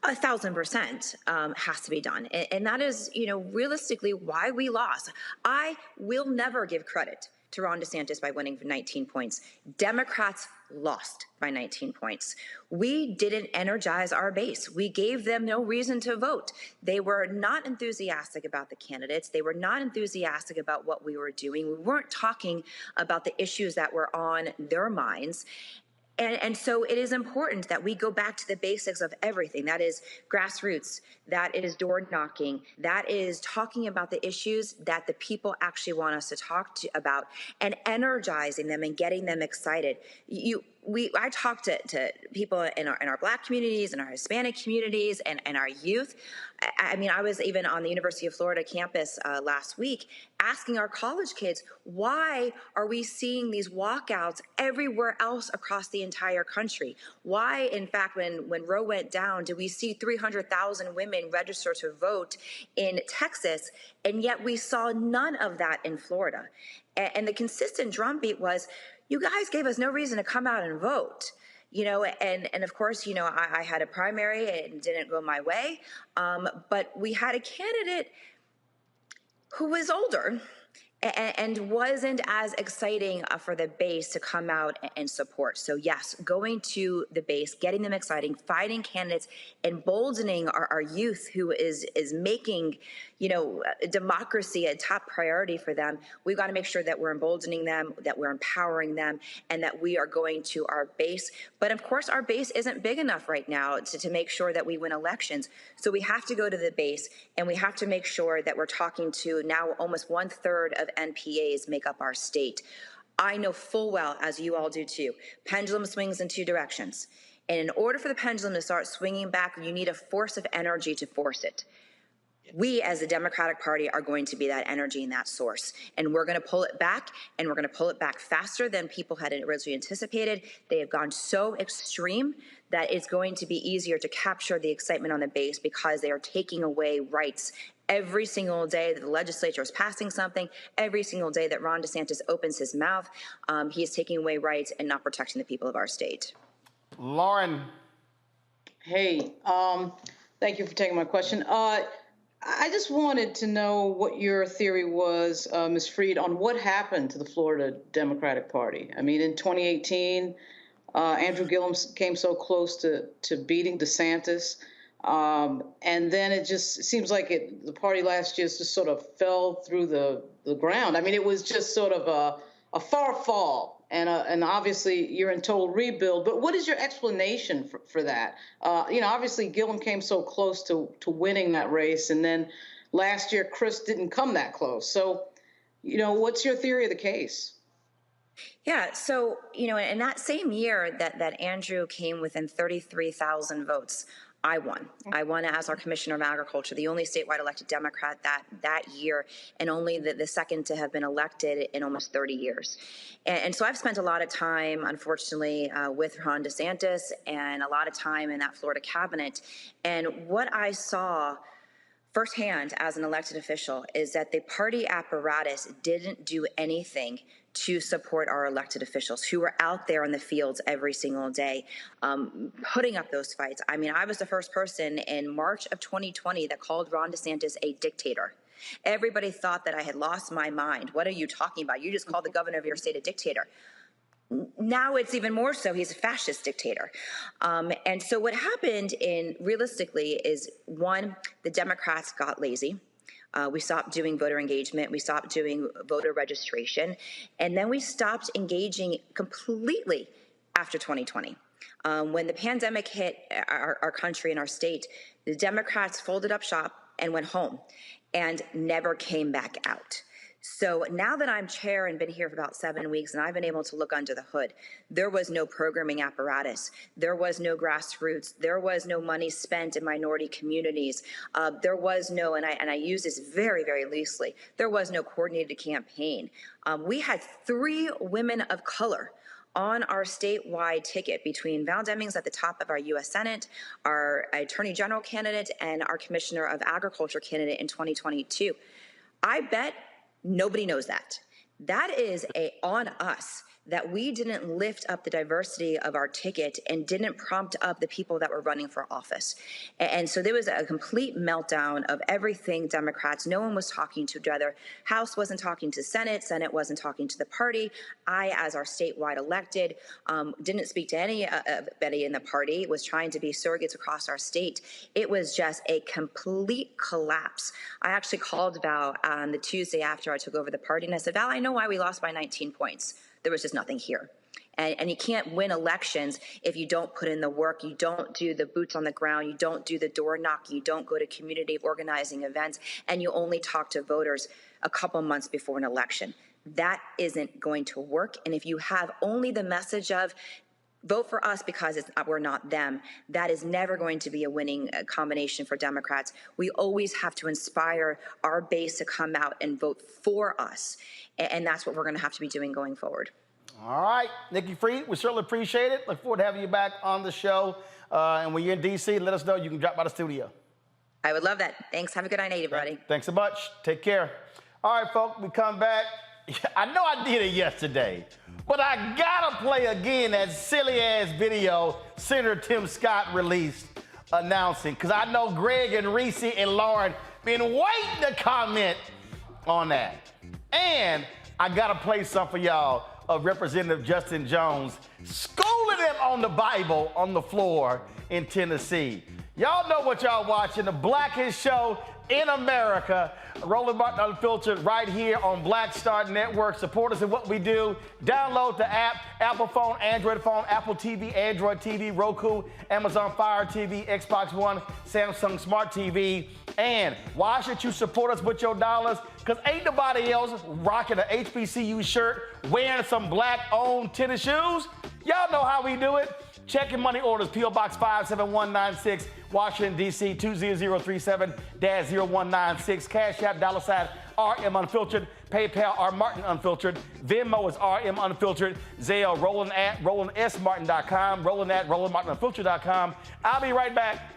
1,000% has to be done. And that is, you know, realistically why we lost. I will never give credit to Ron DeSantis by winning 19 points. Democrats lost by 19 points. We didn't energize our base. We gave them no reason to vote. They were not enthusiastic about the candidates. They were not enthusiastic about what we were doing. We weren't talking about the issues that were on their minds. And so it is important that we go back to the basics of everything. That is grassroots, that is door knocking, that is talking about the issues that the people actually want us to talk about, and energizing them and getting them excited. I talk to people in our Black communities and our Hispanic communities and our youth. I mean, I was even on the University of Florida campus last week asking our college kids, why are we seeing these walkouts everywhere else across the entire country? Why, in fact, when Roe went down, did we see 300,000 women register to vote in Texas, and yet we saw none of that in Florida? And the consistent drumbeat was, you guys gave us no reason to come out and vote. You know, and of course, you know, I had a primary and it didn't go my way. But we had a candidate who was older and wasn't as exciting for the base to come out and support. So yes, going to the base, getting them exciting, fighting candidates, emboldening our youth who is making, you know, democracy a top priority for them. We've got to make sure that we're emboldening them, that we're empowering them, and that we are going to our base. But of course, our base isn't big enough right now to make sure that we win elections. So we have to go to the base, and we have to make sure that we're talking to now almost 1/3 of NPAs make up our state. I know full well, as you all do too, pendulum swings in two directions. And in order for the pendulum to start swinging back, you need a force of energy to force it. We, as the Democratic Party, are going to be that energy and that source. And we're going to pull it back, and we're going to pull it back faster than people had originally anticipated. They have gone so extreme that it's going to be easier to capture the excitement on the base because they are taking away rights. Every single day that the legislature is passing something, every single day that Ron DeSantis opens his mouth, he is taking away rights and not protecting the people of our state. Lauren. Hey, thank you for taking my question. I just wanted to know what your theory was, Ms. Freed, on what happened to the Florida Democratic Party. I mean, in 2018, Andrew Gillum came so close to beating DeSantis. And then it just seems like the party last year just sort of fell through the ground. I mean, it was just sort of a far fall. And obviously you're in total rebuild, but what is your explanation for that? Obviously Gillum came so close to winning that race, and then last year Chris didn't come that close. So, what's your theory of the case? Yeah, so, in that same year that Andrew came within 33,000 votes, I won. I won as our Commissioner of Agriculture, the only statewide elected Democrat that year, and only the second to have been elected in almost 30 years. And so I've spent a lot of time, unfortunately, with Ron DeSantis and a lot of time in that Florida cabinet. And what I saw firsthand as an elected official is that the party apparatus didn't do anything to support our elected officials who were out there in the fields every single day, putting up those fights. I mean, I was the first person in March of 2020 that called Ron DeSantis a dictator. Everybody thought that I had lost my mind. What are you talking about? You just called the governor of your state a dictator. Now it's even more so. He's a fascist dictator. And so what happened realistically is, one, the Democrats got lazy. We stopped doing voter engagement. We stopped doing voter registration. And then we stopped engaging completely after 2020. When the pandemic hit our country and our state, the Democrats folded up shop and went home and never came back out. So now that I'm chair and been here for about 7 weeks and I've been able to look under the hood, there was no programming apparatus. There was no grassroots. There was no money spent in minority communities. There was no, and I use this very, very loosely, there was no coordinated campaign. We had 3 women of color on our statewide ticket between Val Demings at the top of our U.S. Senate, our Attorney General candidate, and our Commissioner of Agriculture candidate in 2022. I bet nobody knows that. That is on us, that we didn't lift up the diversity of our ticket and didn't prompt up the people that were running for office. And so there was a complete meltdown of everything Democrats. No one was talking to each other. House wasn't talking to Senate. Senate wasn't talking to the party. I, as our statewide elected, didn't speak to anybody in the party, was trying to be surrogates across our state. It was just a complete collapse. I actually called Val on the Tuesday after I took over the party, and I said, Val, I know why we lost by 19 points. There was just nothing here. And you can't win elections if you don't put in the work, you don't do the boots on the ground, you don't do the door knocking, you don't go to community organizing events, and you only talk to voters a couple months before an election. That isn't going to work. And if you have only the message of vote for us because we're not them, that is never going to be a winning combination for Democrats. We always have to inspire our base to come out and vote for us. And that's what we're going to have to be doing going forward. All right, Nikki Freed, we certainly appreciate it. Look forward to having you back on the show. And when you're in D.C., let us know. You can drop by the studio. I would love that. Thanks. Have a good night, everybody. Thanks so much. Take care. All right, folks, we come back. I know I did it yesterday, but I gotta play again that silly-ass video Senator Tim Scott released announcing, because I know Greg and Reese and Lauren been waiting to comment on that. And I gotta play some for y'all of Representative Justin Jones schooling them on the Bible on the floor in Tennessee. Y'all know what y'all watching, the blackest show in America, Roland Martin Unfiltered, right here on Black Star Network. Support us in what we do. Download the app, Apple phone, Android phone, Apple TV, Android TV, Roku, Amazon Fire TV, Xbox One, Samsung Smart TV. And why should you support us with your dollars? Because ain't nobody else rocking an HBCU shirt, wearing some black-owned tennis shoes. Y'all know how we do it. Check your money orders, P.O. Box 57196, Washington, D.C. 20037-0196. Cash App, $RM Unfiltered. PayPal, R Martin Unfiltered. Venmo is RM Unfiltered. Zelle, roland@rolandsmartin.com. roland@rolandmartinunfiltered.com. I'll be right back.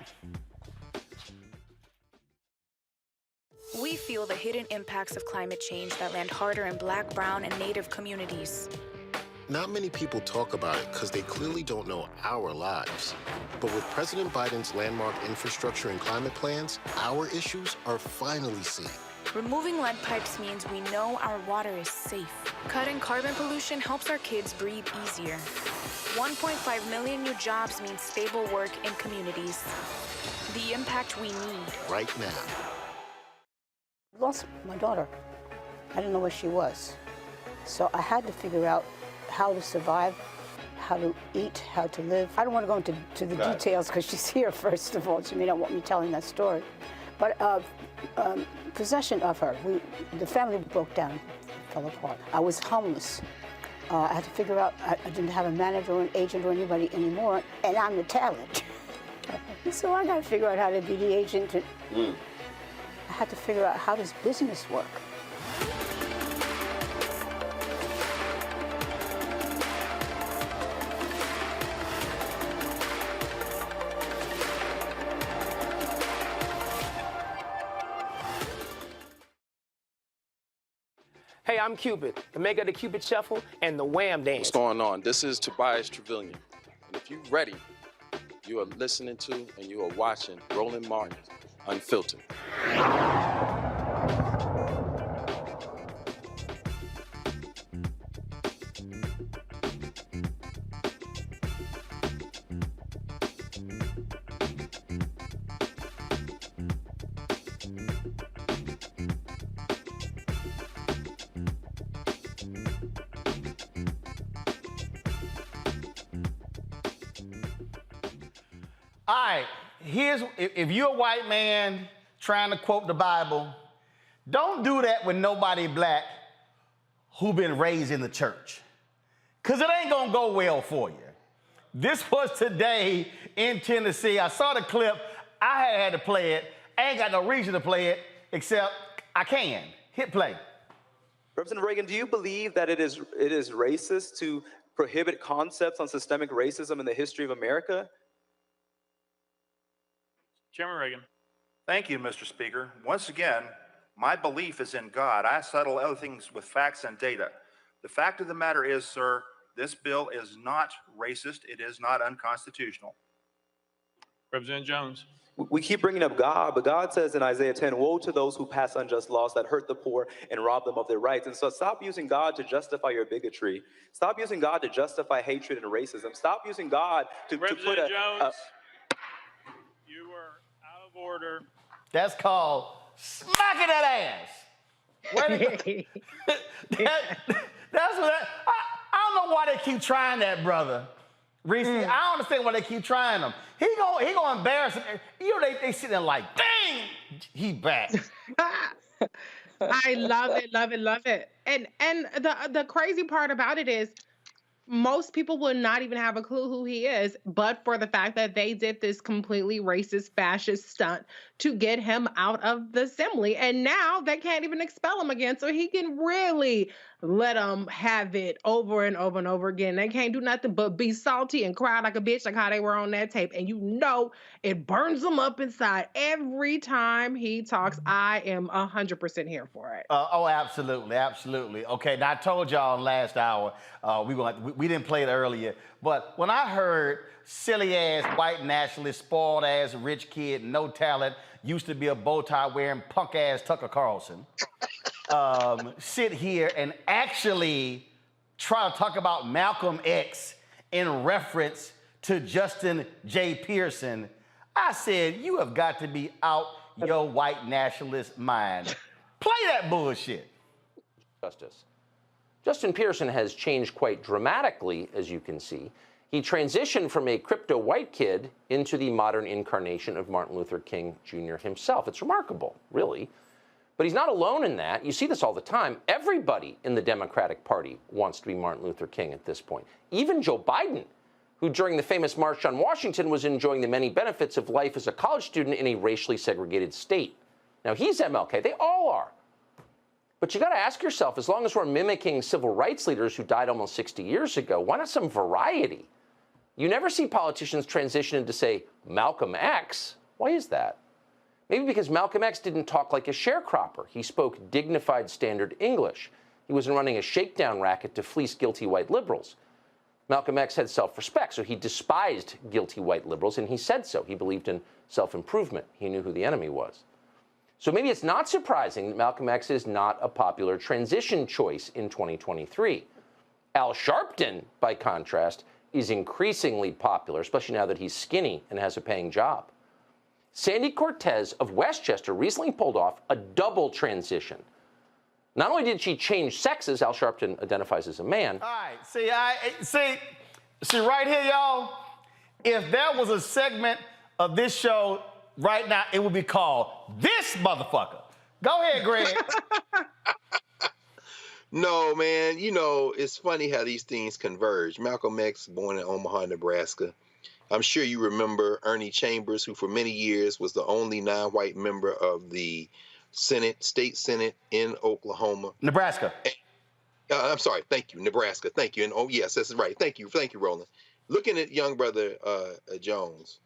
We feel the hidden impacts of climate change that land harder in Black, brown, and Native communities. Not many people talk about it because they clearly don't know our lives. But with President Biden's landmark infrastructure and climate plans, our issues are finally seen. Removing lead pipes means we know our water is safe. Cutting carbon pollution helps our kids breathe easier. 1.5 million new jobs means stable work in communities. The impact we need. Right now. Lost my daughter. I didn't know where she was. So I had to figure out how to survive, how to eat, how to live. I don't want to go into the details because she's here, first of all. She may not want me telling that story. But possession of her, the family broke down, fell apart. I was homeless. I had to figure out, I didn't have a manager or an agent or anybody anymore, and I'm the talent. So I got to figure out how to be the agent. I had to figure out, how does business work? Hey, I'm Cupid, the maker of the Cupid Shuffle and the Wham Dance. What's going on? This is Tobias Trevelyan. And if you're ready, you are listening to and you are watching Roland Martin Unfiltered. All right, if you're a white man trying to quote the Bible, don't do that with nobody black who been raised in the church, because it ain't gonna go well for you. This was today in Tennessee. I saw the clip. I had to play it. I ain't got no reason to play it, except I can. Hit play. Representative Reagan, do you believe that it is racist to prohibit concepts on systemic racism in the history of America? Chairman Reagan. Thank you, Mr. Speaker. Once again, my belief is in God. I settle other things with facts and data. The fact of the matter is, sir, this bill is not racist. It is not unconstitutional. Representative Jones. We keep bringing up God, but God says in Isaiah 10, woe to those who pass unjust laws that hurt the poor and rob them of their rights. And so stop using God to justify your bigotry. Stop using God to justify hatred and racism. Stop using God to put a... Jones. You were out of order. That's called smacking that ass. That's what I don't know why they keep trying that, brother. Reese, I don't understand why they keep trying him. He gonna embarrass him. You know, they sitting there like, dang, he back. I love it, love it, love it. And the crazy part about it is, most people would not even have a clue who he is, but for the fact that they did this completely racist, fascist stunt to get him out of the assembly. And now they can't even expel him again. So he can really let them have it over and over and over again. They can't do nothing but be salty and cry like a bitch, like how they were on that tape. And you know, it burns them up inside every time he talks. I am 100% here for it. Oh, absolutely, absolutely. Okay, now I told y'all last hour, we didn't play it earlier, but when I heard silly ass white nationalist, spoiled ass rich kid, no talent, used to be a bow tie wearing punk ass Tucker Carlson, sit here and actually try to talk about Malcolm X in reference to Justin J. Pearson, I said, you have got to be out your white nationalist mind. Play that bullshit. Justice. Justin Pearson has changed quite dramatically, as you can see. He transitioned from a crypto white kid into the modern incarnation of Martin Luther King Jr. himself. It's remarkable, really. But he's not alone in that. You see this all the time. Everybody in the Democratic Party wants to be Martin Luther King at this point. Even Joe Biden, who during the famous March on Washington was enjoying the many benefits of life as a college student in a racially segregated state. Now, he's MLK. They all are. But you got to ask yourself, as long as we're mimicking civil rights leaders who died almost 60 years ago, why not some variety? You never see politicians transition into, say, Malcolm X. Why is that? Maybe because Malcolm X didn't talk like a sharecropper. He spoke dignified standard English. He wasn't running a shakedown racket to fleece guilty white liberals. Malcolm X had self-respect, so he despised guilty white liberals, and he said so. He believed in self-improvement. He knew who the enemy was. So maybe it's not surprising that Malcolm X is not a popular transition choice in 2023. Al Sharpton, by contrast, is increasingly popular, especially now that he's skinny and has a paying job. Sandy Cortez of Westchester recently pulled off a double transition. Not only did she change sexes, Al Sharpton identifies as a man. All right, see right here, y'all. If there was a segment of this show right now, it would be called This Motherfucker. Go ahead, Greg. No, man, you know, it's funny how these things converge. Malcolm X, born in Omaha, Nebraska. I'm sure you remember Ernie Chambers, who for many years was the only non-white member of the state Senate in Oklahoma. Nebraska. I'm sorry, thank you, Nebraska, thank you. And oh, yes, that's right, thank you, Roland. Looking at young brother Jones,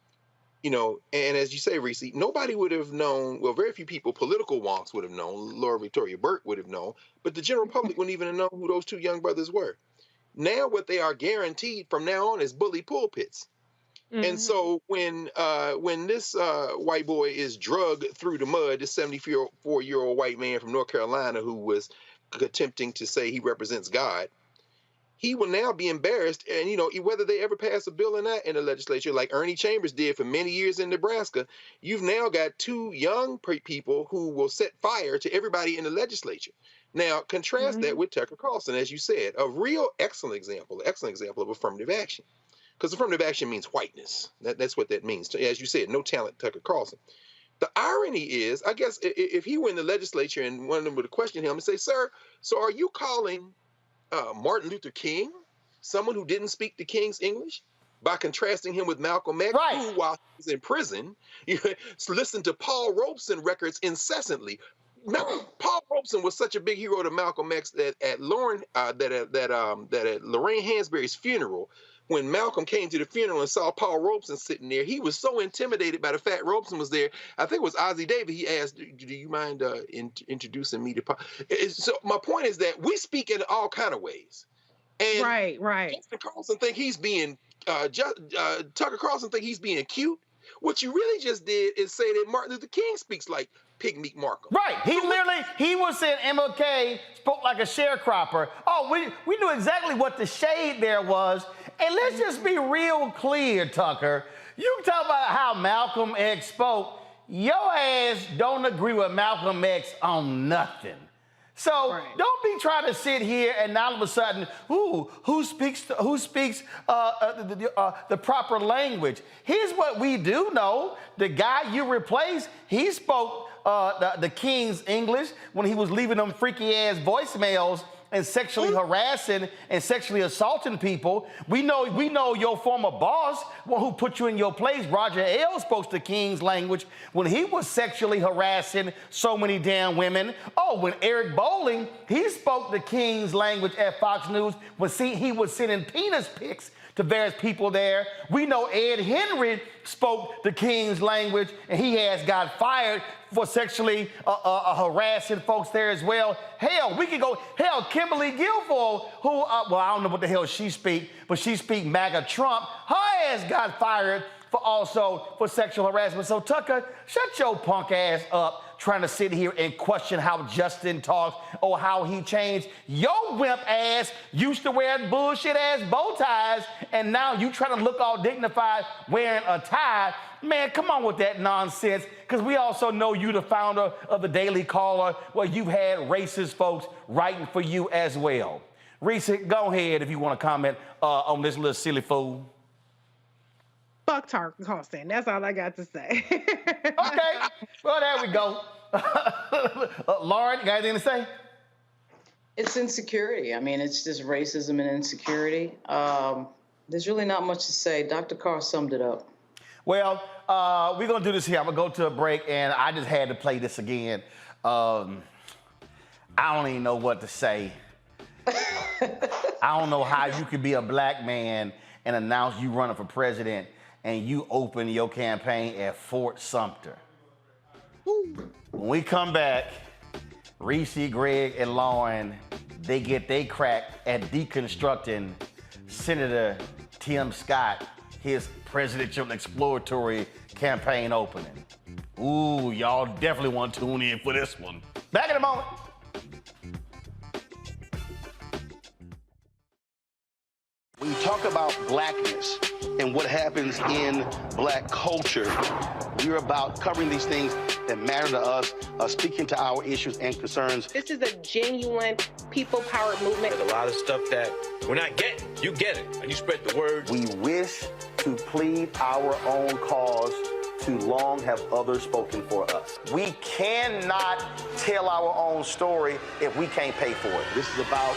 you know, and as you say, Reese, nobody would have known, well, very few people, political wonks would have known, Laura Victoria Burke would have known, but the general public wouldn't even have known who those two young brothers were. Now what they are guaranteed from now on is bully pulpits. Mm-hmm. And so when this white boy is drugged through the mud, this 74-year-old white man from North Carolina who was attempting to say he represents God, he will now be embarrassed. And, you know, whether they ever pass a bill or not in the legislature, like Ernie Chambers did for many years in Nebraska, you've now got two young people who will set fire to everybody in the legislature. Now, contrast that with Tucker Carlson, as you said, a real excellent example of affirmative action. Because affirmative action means whiteness. That's what that means. As you said, no talent, Tucker Carlson. The irony is, I guess, if he were in the legislature and one of them would question him and say, sir, so are you calling Martin Luther King someone who didn't speak the King's English? By contrasting him with Malcolm X, who, while he was in prison, listened to Paul Robeson records incessantly. Paul Robeson was such a big hero to Malcolm X that at Lorraine Hansberry's funeral, when Malcolm came to the funeral and saw Paul Robeson sitting there, he was so intimidated by the fact Robeson was there. I think it was Ozzie Davis. He asked, do you mind introducing me to Paul? So my point is that we speak in all kind of ways. And right. Tucker Carlson think he's being cute. What you really just did is say that Martin Luther King speaks like Pygmy Markham. Right. He was saying MLK spoke like a sharecropper. Oh, we knew exactly what the shade there was. And let's just be real clear, Tucker. You talk about how Malcolm X spoke. Your ass don't agree with Malcolm X on nothing. So don't be trying to sit here and all of a sudden, who speaks the proper language? Here's what we do know: the guy you replaced, he spoke the King's English when he was leaving them freaky ass voicemails and sexually harassing and sexually assaulting people. We know your former boss, who put you in your place, Roger Ailes, spoke the King's language when he was sexually harassing so many damn women. Oh, when Eric Bolling, he spoke the King's language at Fox News when he was sending penis pics to various people there. We know Ed Henry spoke the King's language, and he has got fired for sexually harassing folks there as well. Hell, we could go, Kimberly Guilfoyle, who, well, I don't know what the hell she speak, but she speak MAGA Trump. Her ass got fired for sexual harassment. So Tucker, shut your punk ass up trying to sit here and question how Justin talks or how he changed. Your wimp ass used to wear bullshit ass bow ties, and now you trying to look all dignified wearing a tie. Man, come on with that nonsense, because we also know you the founder of the Daily Caller, where you've had racist folks writing for you as well. Reese, go ahead if you want to comment on this little silly fool. Fuck Tucker Carlson. That's all I got to say. Okay. Well, there we go. Lauren, you got anything to say? It's insecurity. I mean, it's just racism and insecurity. There's really not much to say. Dr. Carr summed it up. Well, we're going to do this here. I'm going to go to a break, and I just had to play this again. I don't even know what to say. I don't know how you could be a black man and announce you running for president and you open your campaign at Fort Sumter. When we come back, Reese, Greg, and Lauren, they get they crack at deconstructing Senator Tim Scott, his presidential exploratory campaign opening. Ooh, y'all definitely want to tune in for this one. Back in a moment. When you talk about blackness and what happens in black culture, we're about covering these things that matter to us, speaking to our issues and concerns. This is a genuine people-powered movement. There's a lot of stuff that we're not getting. You get it, and you spread the word. We wish to plead our own cause. Too long have others spoken for us. We cannot tell our own story if we can't pay for it. This is about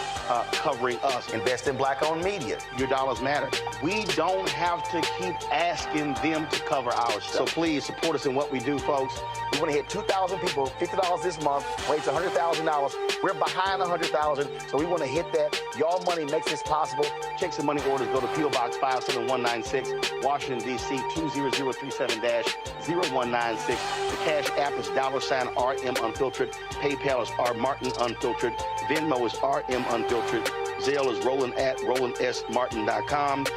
covering us. Invest in black-owned media. Your dollars matter. We don't have to keep asking them to cover our stuff. So please support us in what we do, folks. We want to hit 2,000 people, $50 this month, raise $100,000. We're behind 100,000, so we want to hit that. Y'all money makes this possible. Checks and money orders go to P.O. Box 57196, Washington, D.C. 20037-0196. The Cash App is $RM Unfiltered. PayPal is R Martin Unfiltered. Venmo is RM Unfiltered. Zelle is Roland at RolandSMartin.com.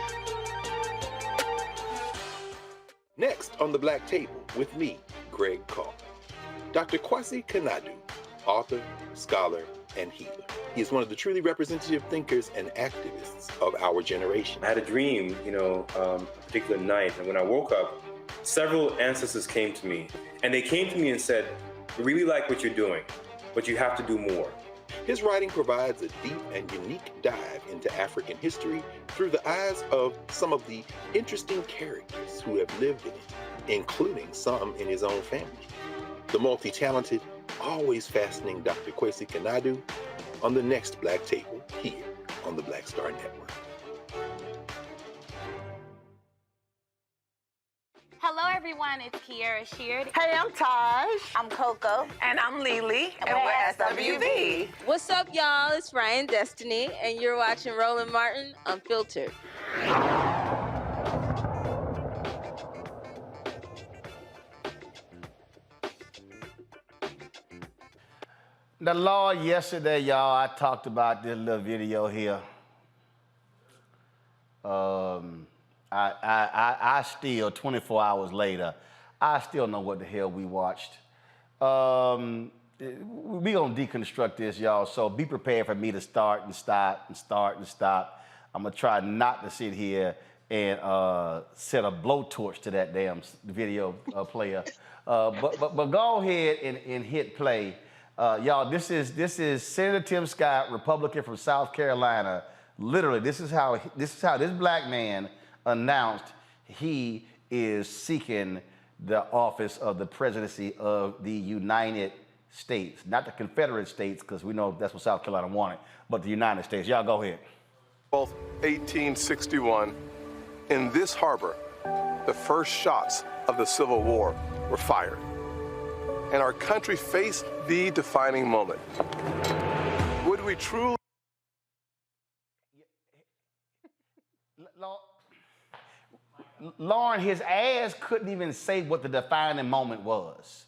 Next on the Black Table with me, Greg Carr, Dr. Kwasi Kanadu, author, scholar, and healer. He is one of the truly representative thinkers and activists of our generation. I had a dream, a particular night, and when I woke up, several ancestors came to me, and they came to me and said, "We really like what you're doing, but you have to do more." His writing provides a deep and unique dive into African history through the eyes of some of the interesting characters who have lived in it, including some in his own family. The multi-talented, always fascinating Dr. Kwasi Kanadu on the next Black Table here on the Black Star Network. Hello, everyone. It's Kiara Sheard. Hey, I'm Taj. I'm Coco. And I'm Lily. And we're SWV. What's up, y'all? It's Ryan Destiny, and you're watching Roland Martin Unfiltered. The law yesterday, y'all, I talked about this little video here. I still, 24 hours later, I still know what the hell we watched. We gonna deconstruct this, y'all, so be prepared for me to start and stop and start and stop. I'm gonna try not to sit here and set a blowtorch to that damn video player. But go ahead and hit play. Y'all, this is Senator Tim Scott, Republican from South Carolina. Literally, this is how this black man announced he is seeking the office of the presidency of the United States, not the Confederate States, because we know that's what South Carolina wanted, but the United States. Y'all go ahead. Both 1861, in this harbor, the first shots of the Civil War were fired, and our country faced the defining moment. Would we truly? Lauren, his ass couldn't even say what the defining moment was.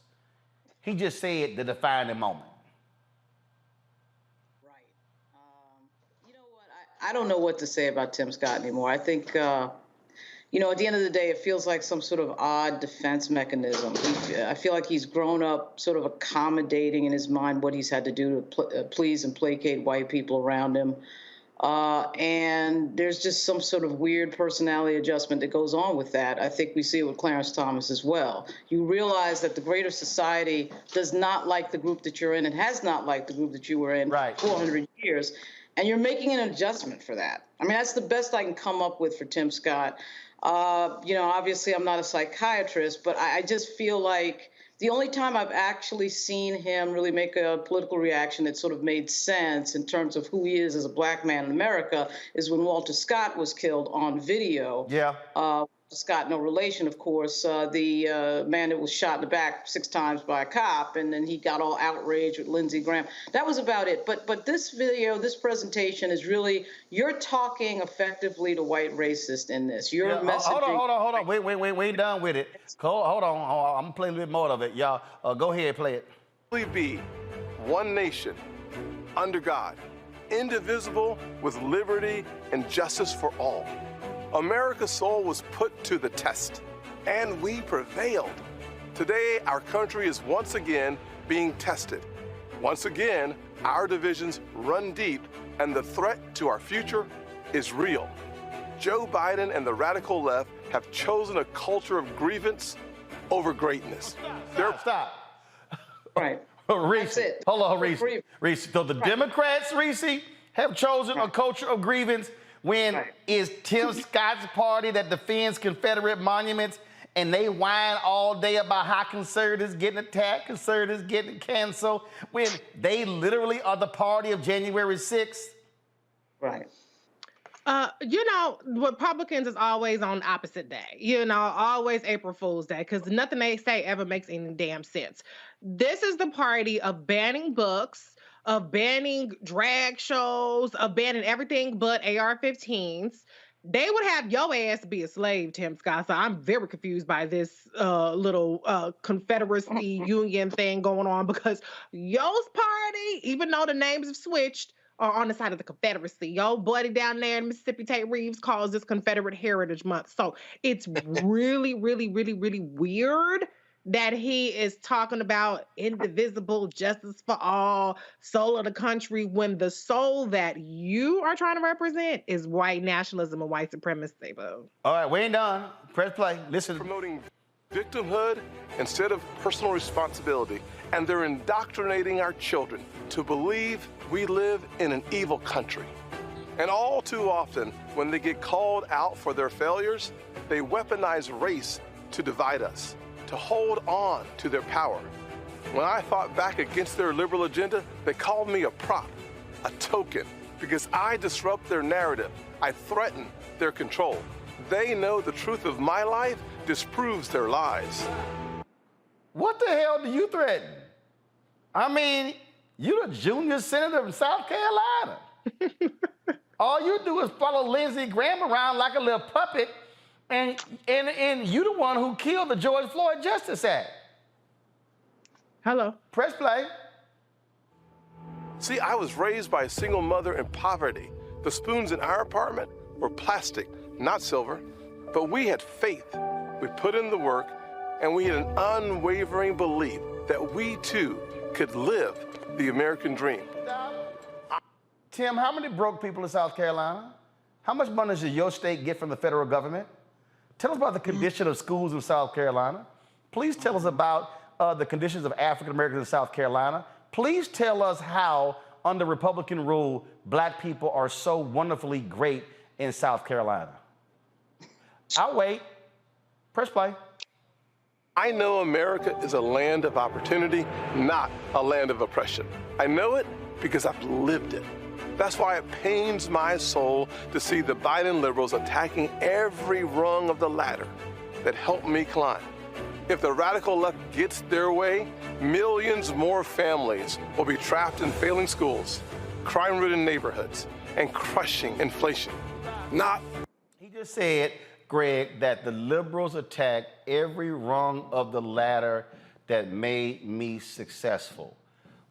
He just said the defining moment. Right. You know what? I don't know what to say about Tim Scott anymore. I think, at the end of the day, it feels like some sort of odd defense mechanism. I feel like he's grown up sort of accommodating in his mind what he's had to do to please and placate white people around him. And there's just some sort of weird personality adjustment that goes on with that. I think we see it with Clarence Thomas as well. You realize that the greater society does not like the group that you're in and has not liked the group that you were in for 400 years. And you're making an adjustment for that. I mean, that's the best I can come up with for Tim Scott. Obviously I'm not a psychiatrist, but I just feel like the only time I've actually seen him really make a political reaction that sort of made sense in terms of who he is as a black man in America is when Walter Scott was killed on video. Yeah. Scott, no relation, of course, the man that was shot in the back 6 times by a cop, and then he got all outraged with Lindsey Graham. That was about it. But this video, this presentation is really, you're talking effectively to white racists in this. You're messaging. Hold on. Wait, we ain't done with it. Hold on. I'm going to play a little bit more of it. Y'all, go ahead, play it. Be one nation, under God, indivisible, with liberty and justice for all. America's soul was put to the test, and we prevailed. Today, our country is once again being tested. Once again, our divisions run deep, and the threat to our future is real. Joe Biden and the radical left have chosen a culture of grievance over greatness. Stop. Right. Reese, hold on, Reese. So the Democrats, Reese, have chosen a culture of grievance when is Tim Scott's party that defends Confederate monuments, and they whine all day about how conservatives getting attacked, conservatives getting canceled, when they literally are the party of January 6th? Right. Republicans is always on the opposite day, always April Fool's Day, because nothing they say ever makes any damn sense. This is the party of banning books, of banning drag shows, of banning everything but AR-15s. They would have your ass be a slave, Tim Scott. So I'm very confused by this little Confederacy Union thing going on, because yo's party, even though the names have switched, are on the side of the Confederacy. Yo buddy down there in Mississippi, Tate Reeves, calls this Confederate Heritage Month. So it's really, really, really, really weird that he is talking about indivisible justice for all, soul of the country, when the soul that you are trying to represent is white nationalism and white supremacy, boo. All right, we ain't done. Press play. Listen. Promoting victimhood instead of personal responsibility, and they're indoctrinating our children to believe we live in an evil country. And all too often, when they get called out for their failures, they weaponize race to divide us, to hold on to their power. When I fought back against their liberal agenda, they called me a prop, a token, because I disrupt their narrative. I threaten their control. They know the truth of my life disproves their lies. What the hell do you threaten? I mean, you're the junior senator from South Carolina. All you do is follow Lindsey Graham around like a little puppet, and you the one who killed the George Floyd Justice Act. Hello. Press play. See, I was raised by a single mother in poverty. The spoons in our apartment were plastic, not silver. But we had faith. We put in the work, and we had an unwavering belief that we too could live the American dream. Tim, how many broke people in South Carolina? How much money does your state get from the federal government? Tell us about the condition of schools in South Carolina. Please tell us about the conditions of African Americans in South Carolina. Please tell us how, under Republican rule, black people are so wonderfully great in South Carolina. I'll wait. Press play. I know America is a land of opportunity, not a land of oppression. I know it because I've lived it. That's why it pains my soul to see the Biden liberals attacking every rung of the ladder that helped me climb. If the radical left gets their way, millions more families will be trapped in failing schools, crime-ridden neighborhoods, and crushing inflation. He just said, Greg, that the liberals attacked every rung of the ladder that made me successful.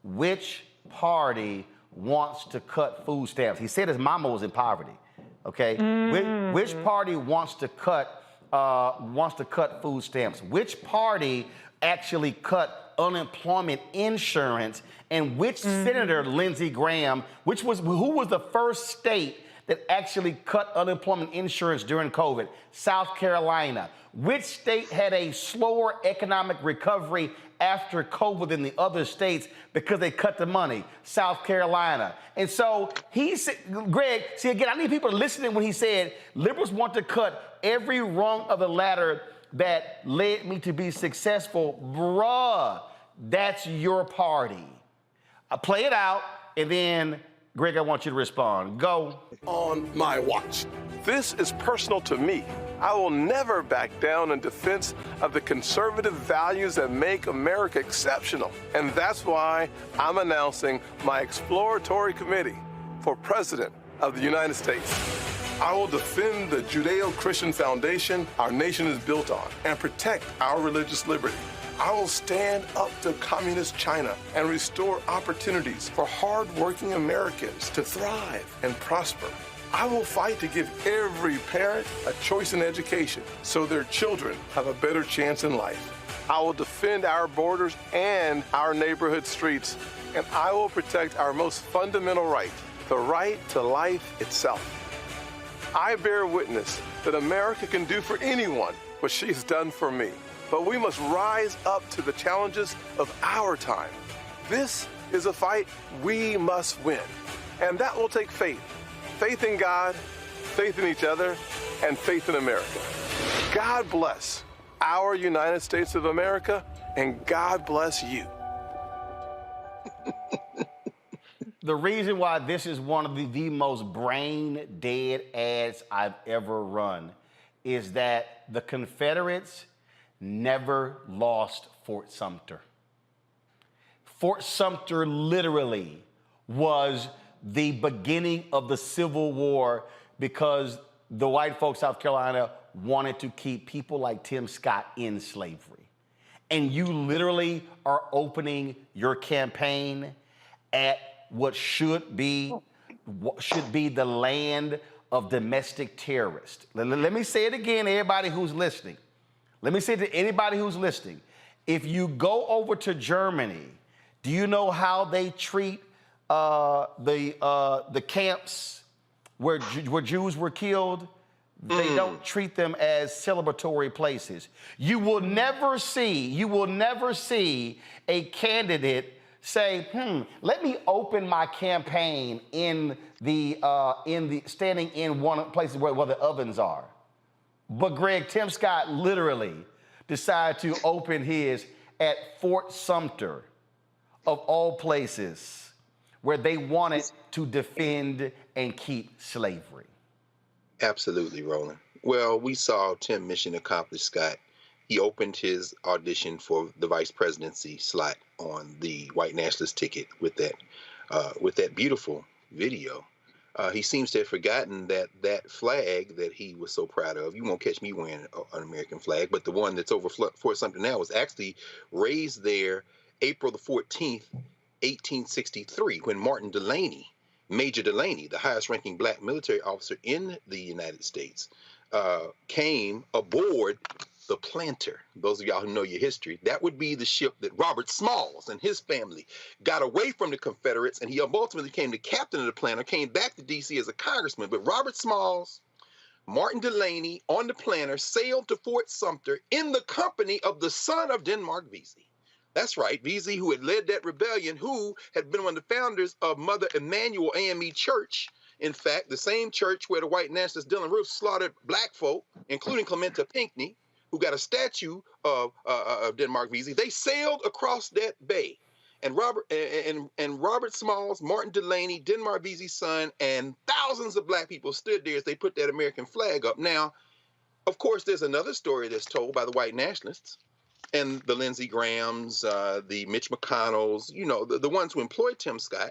Which party wants to cut food stamps? He said his mama was in poverty, okay? Which party wants to cut food stamps? Which party actually cut unemployment insurance? And which senator, Lindsey Graham, who was the first state that actually cut unemployment insurance during COVID? South Carolina. Which state had a slower economic recovery after COVID than the other states because they cut the money? South Carolina. And so he said, Greg, see again, I need people to listen to when he said, liberals want to cut every rung of the ladder that led me to be successful. Bruh, that's your party. Play it out, and then, Greg, I want you to respond. Go. On my watch. This is personal to me. I will never back down in defense of the conservative values that make America exceptional. And that's why I'm announcing my exploratory committee for President of the United States. I will defend the Judeo-Christian foundation our nation is built on and protect our religious liberty. I will stand up to communist China and restore opportunities for hardworking Americans to thrive and prosper. I will fight to give every parent a choice in education so their children have a better chance in life. I will defend our borders and our neighborhood streets, and I will protect our most fundamental right, the right to life itself. I bear witness that America can do for anyone what she's done for me. But we must rise up to the challenges of our time. This is a fight we must win. And that will take faith. Faith in God, faith in each other, and faith in America. God bless our United States of America, and God bless you. The reason why this is one of the most brain dead ads I've ever run is that the Confederates never lost Fort Sumter. Fort Sumter literally was the beginning of the Civil War because the white folks of South Carolina wanted to keep people like Tim Scott in slavery. And you literally are opening your campaign at what should be the land of domestic terrorists. Let me say it again, everybody who's listening. Let me say to anybody who's listening, if you go over to Germany, do you know how they treat the camps where Jews were killed? They don't treat them as celebratory places. You will never see a candidate say, let me open my campaign in the standing in one of the places where the ovens are. But Greg, Tim Scott literally decided to open his at Fort Sumter, of all places, where they wanted to defend and keep slavery. Absolutely, Roland. Well, we saw Tim mission accomplished, Scott. He opened his audition for the vice presidency slot on the white nationalist ticket with that beautiful video. He seems to have forgotten that flag that he was so proud of. You won't catch me wearing an American flag, but the one that's over Fort Sumter now was actually raised there April the 14th, 1863, when Martin Delany, Major Delany, the highest ranking black military officer in the United States, came aboard the Planter. Those of y'all who know your history, that would be the ship that Robert Smalls and his family got away from the Confederates, and he ultimately became the captain of the Planter, came back to D.C. as a congressman. But Robert Smalls, Martin Delany on the Planter sailed to Fort Sumter in the company of the son of Denmark Vesey. That's right, Vesey, who had led that rebellion, who had been one of the founders of Mother Emanuel AME Church. In fact, the same church where the white nationalist Dylan Roof slaughtered black folk, including Clementa Pinckney, who got a statue of Denmark Vesey. They sailed across that bay. And Robert Smalls, Martin Delany, Denmark Vesey's son, and thousands of black people stood there as they put that American flag up. Now, of course, there's another story that's told by the white nationalists and the Lindsey Grahams, the Mitch McConnells, you know, the ones who employed Tim Scott.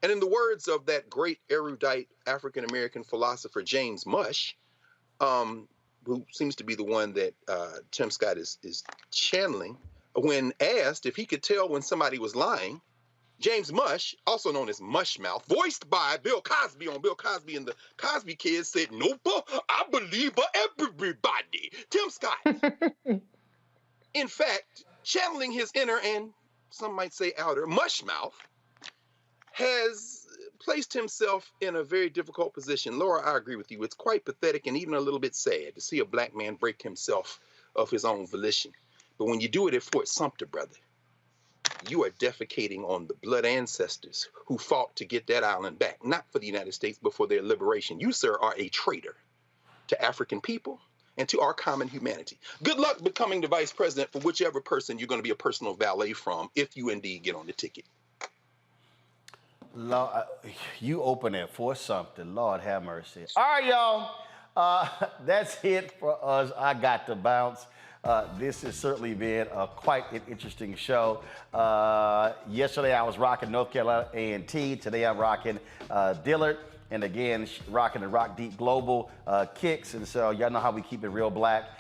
And in the words of that great erudite African-American philosopher, James Mush, who seems to be the one that Tim Scott is channeling, when asked if he could tell when somebody was lying, James Mush, also known as Mushmouth, voiced by Bill Cosby on Bill Cosby and the Cosby Kids, said, "Nope, I believe everybody." Tim Scott, in fact, channeling his inner and some might say outer Mushmouth, has placed himself in a very difficult position. Laura, I agree with you. It's quite pathetic and even a little bit sad to see a black man break himself of his own volition. But when you do it at Fort Sumter, brother, you are defecating on the blood ancestors who fought to get that island back, not for the United States, but for their liberation. You, sir, are a traitor to African people and to our common humanity. Good luck becoming the vice president for whichever person you're going to be a personal valet from, if you indeed get on the ticket. Lord, you open it for something. Lord have mercy. All right, y'all. That's it for us. I got to bounce. This has certainly been quite an interesting show. Yesterday, I was rocking North Carolina A&T. Today, I'm rocking Dillard. And again, rocking the Rock Deep Global kicks. And so y'all know how we keep it real black.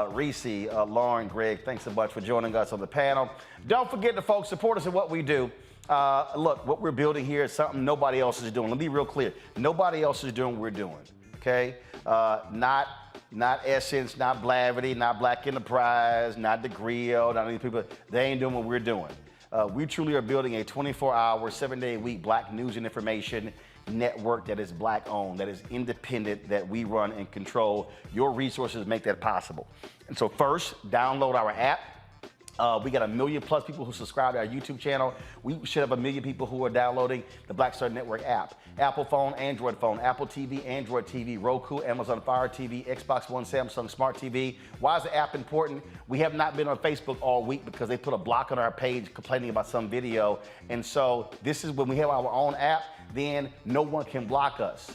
Reese, Lauren, Greg, thanks so much for joining us on the panel. Don't forget to, folks, support us in what we do. Look, what we're building here is something nobody else is doing. Let me be real clear. Nobody else is doing what we're doing, okay? Not Essence, not Blavity, not Black Enterprise, not The Grill, not any people. They ain't doing what we're doing. We truly are building a 24-hour, 7-day-a-week black news and information network that is black owned, that is independent, that we run and control. Your resources make that possible. And so first, download our app. We got 1 million plus people who subscribe to our YouTube channel. We should have 1 million people who are downloading the Black Star Network app. Apple phone, Android phone, Apple TV, Android TV, Roku, Amazon Fire TV, Xbox One, Samsung Smart TV. Why is the app important? We have not been on Facebook all week because they put a block on our page complaining about some video. And so this is when we have our own app, then no one can block us.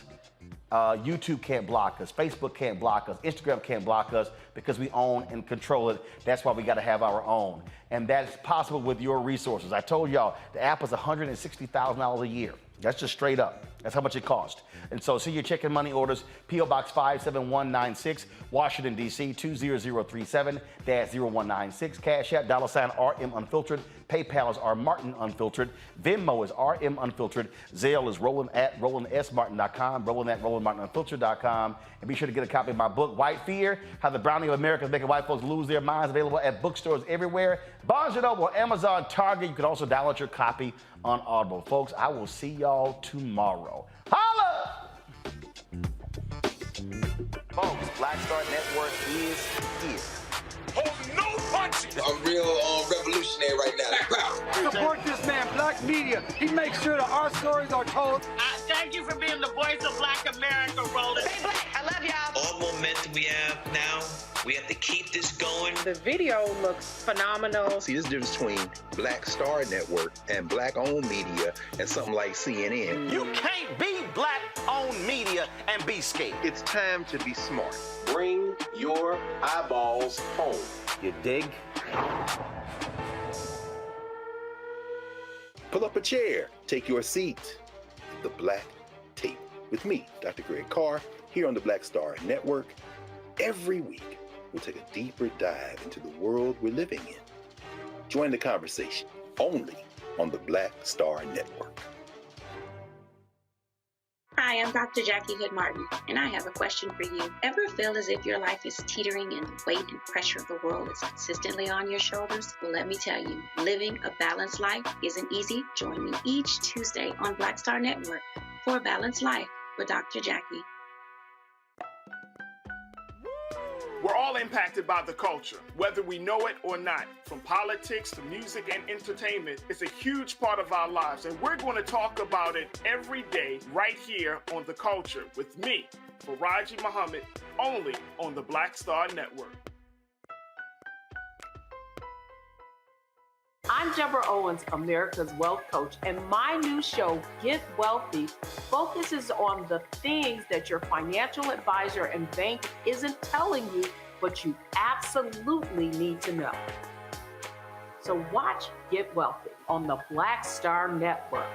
YouTube can't block us. Facebook can't block us. Instagram can't block us because we own and control it. That's why we got to have our own. And that's possible with your resources. I told y'all the app is $160,000 a year. That's just straight up. That's how much it cost. And so see your checking money orders, P.O. Box 57196, Washington, D.C. 20037-0196. Cash App, $RM Unfiltered. PayPal is R Martin Unfiltered. Venmo is RM Unfiltered. Zelle is Roland@RolandSMartin.com, Roland@RolandMartinUnfiltered.com. And be sure to get a copy of my book, White Fear, How the Browning of America is Making White Folks Lose Their Minds, available at bookstores everywhere. Barnes & Noble, Amazon, Target. You can also download your copy on Audible. Folks, I will see y'all tomorrow. Holla! Folks, Black Star Network is here. Oh, no punches! I'm real revolutionary right now. Support this man, Black Media. He makes sure that our stories are told. Thank you for being the voice of Black America, Roland. Stay black. I love y'all. All momentum we have now, we have to keep this going. The video looks phenomenal. See, this difference between Black Star Network and black-owned media and something like CNN. You can't be black-owned media and be scared. It's time to be smart. Bring your eyeballs home. You dig? Pull up a chair. Take your seat. The Black Tape. With me, Dr. Greg Carr, here on the Black Star Network. Every week, we'll take a deeper dive into the world we're living in. Join the conversation only on the Black Star Network. Hi, I'm Dr. Jackie Hood Martin, and I have a question for you. Ever feel as if your life is teetering and the weight and pressure of the world is consistently on your shoulders? Well, let me tell you, living a balanced life isn't easy. Join me each Tuesday on Black Star Network for A Balanced Life with Dr. Jackie. We're all impacted by the culture, whether we know it or not. From politics to music and entertainment, it's a huge part of our lives, and we're going to talk about it every day right here on The Culture with me, Faraji Muhammad, only on the Black Star Network. I'm Deborah Owens, America's Wealth Coach, and my new show, Get Wealthy, focuses on the things that your financial advisor and bank isn't telling you, but you absolutely need to know. So watch Get Wealthy on the Black Star Network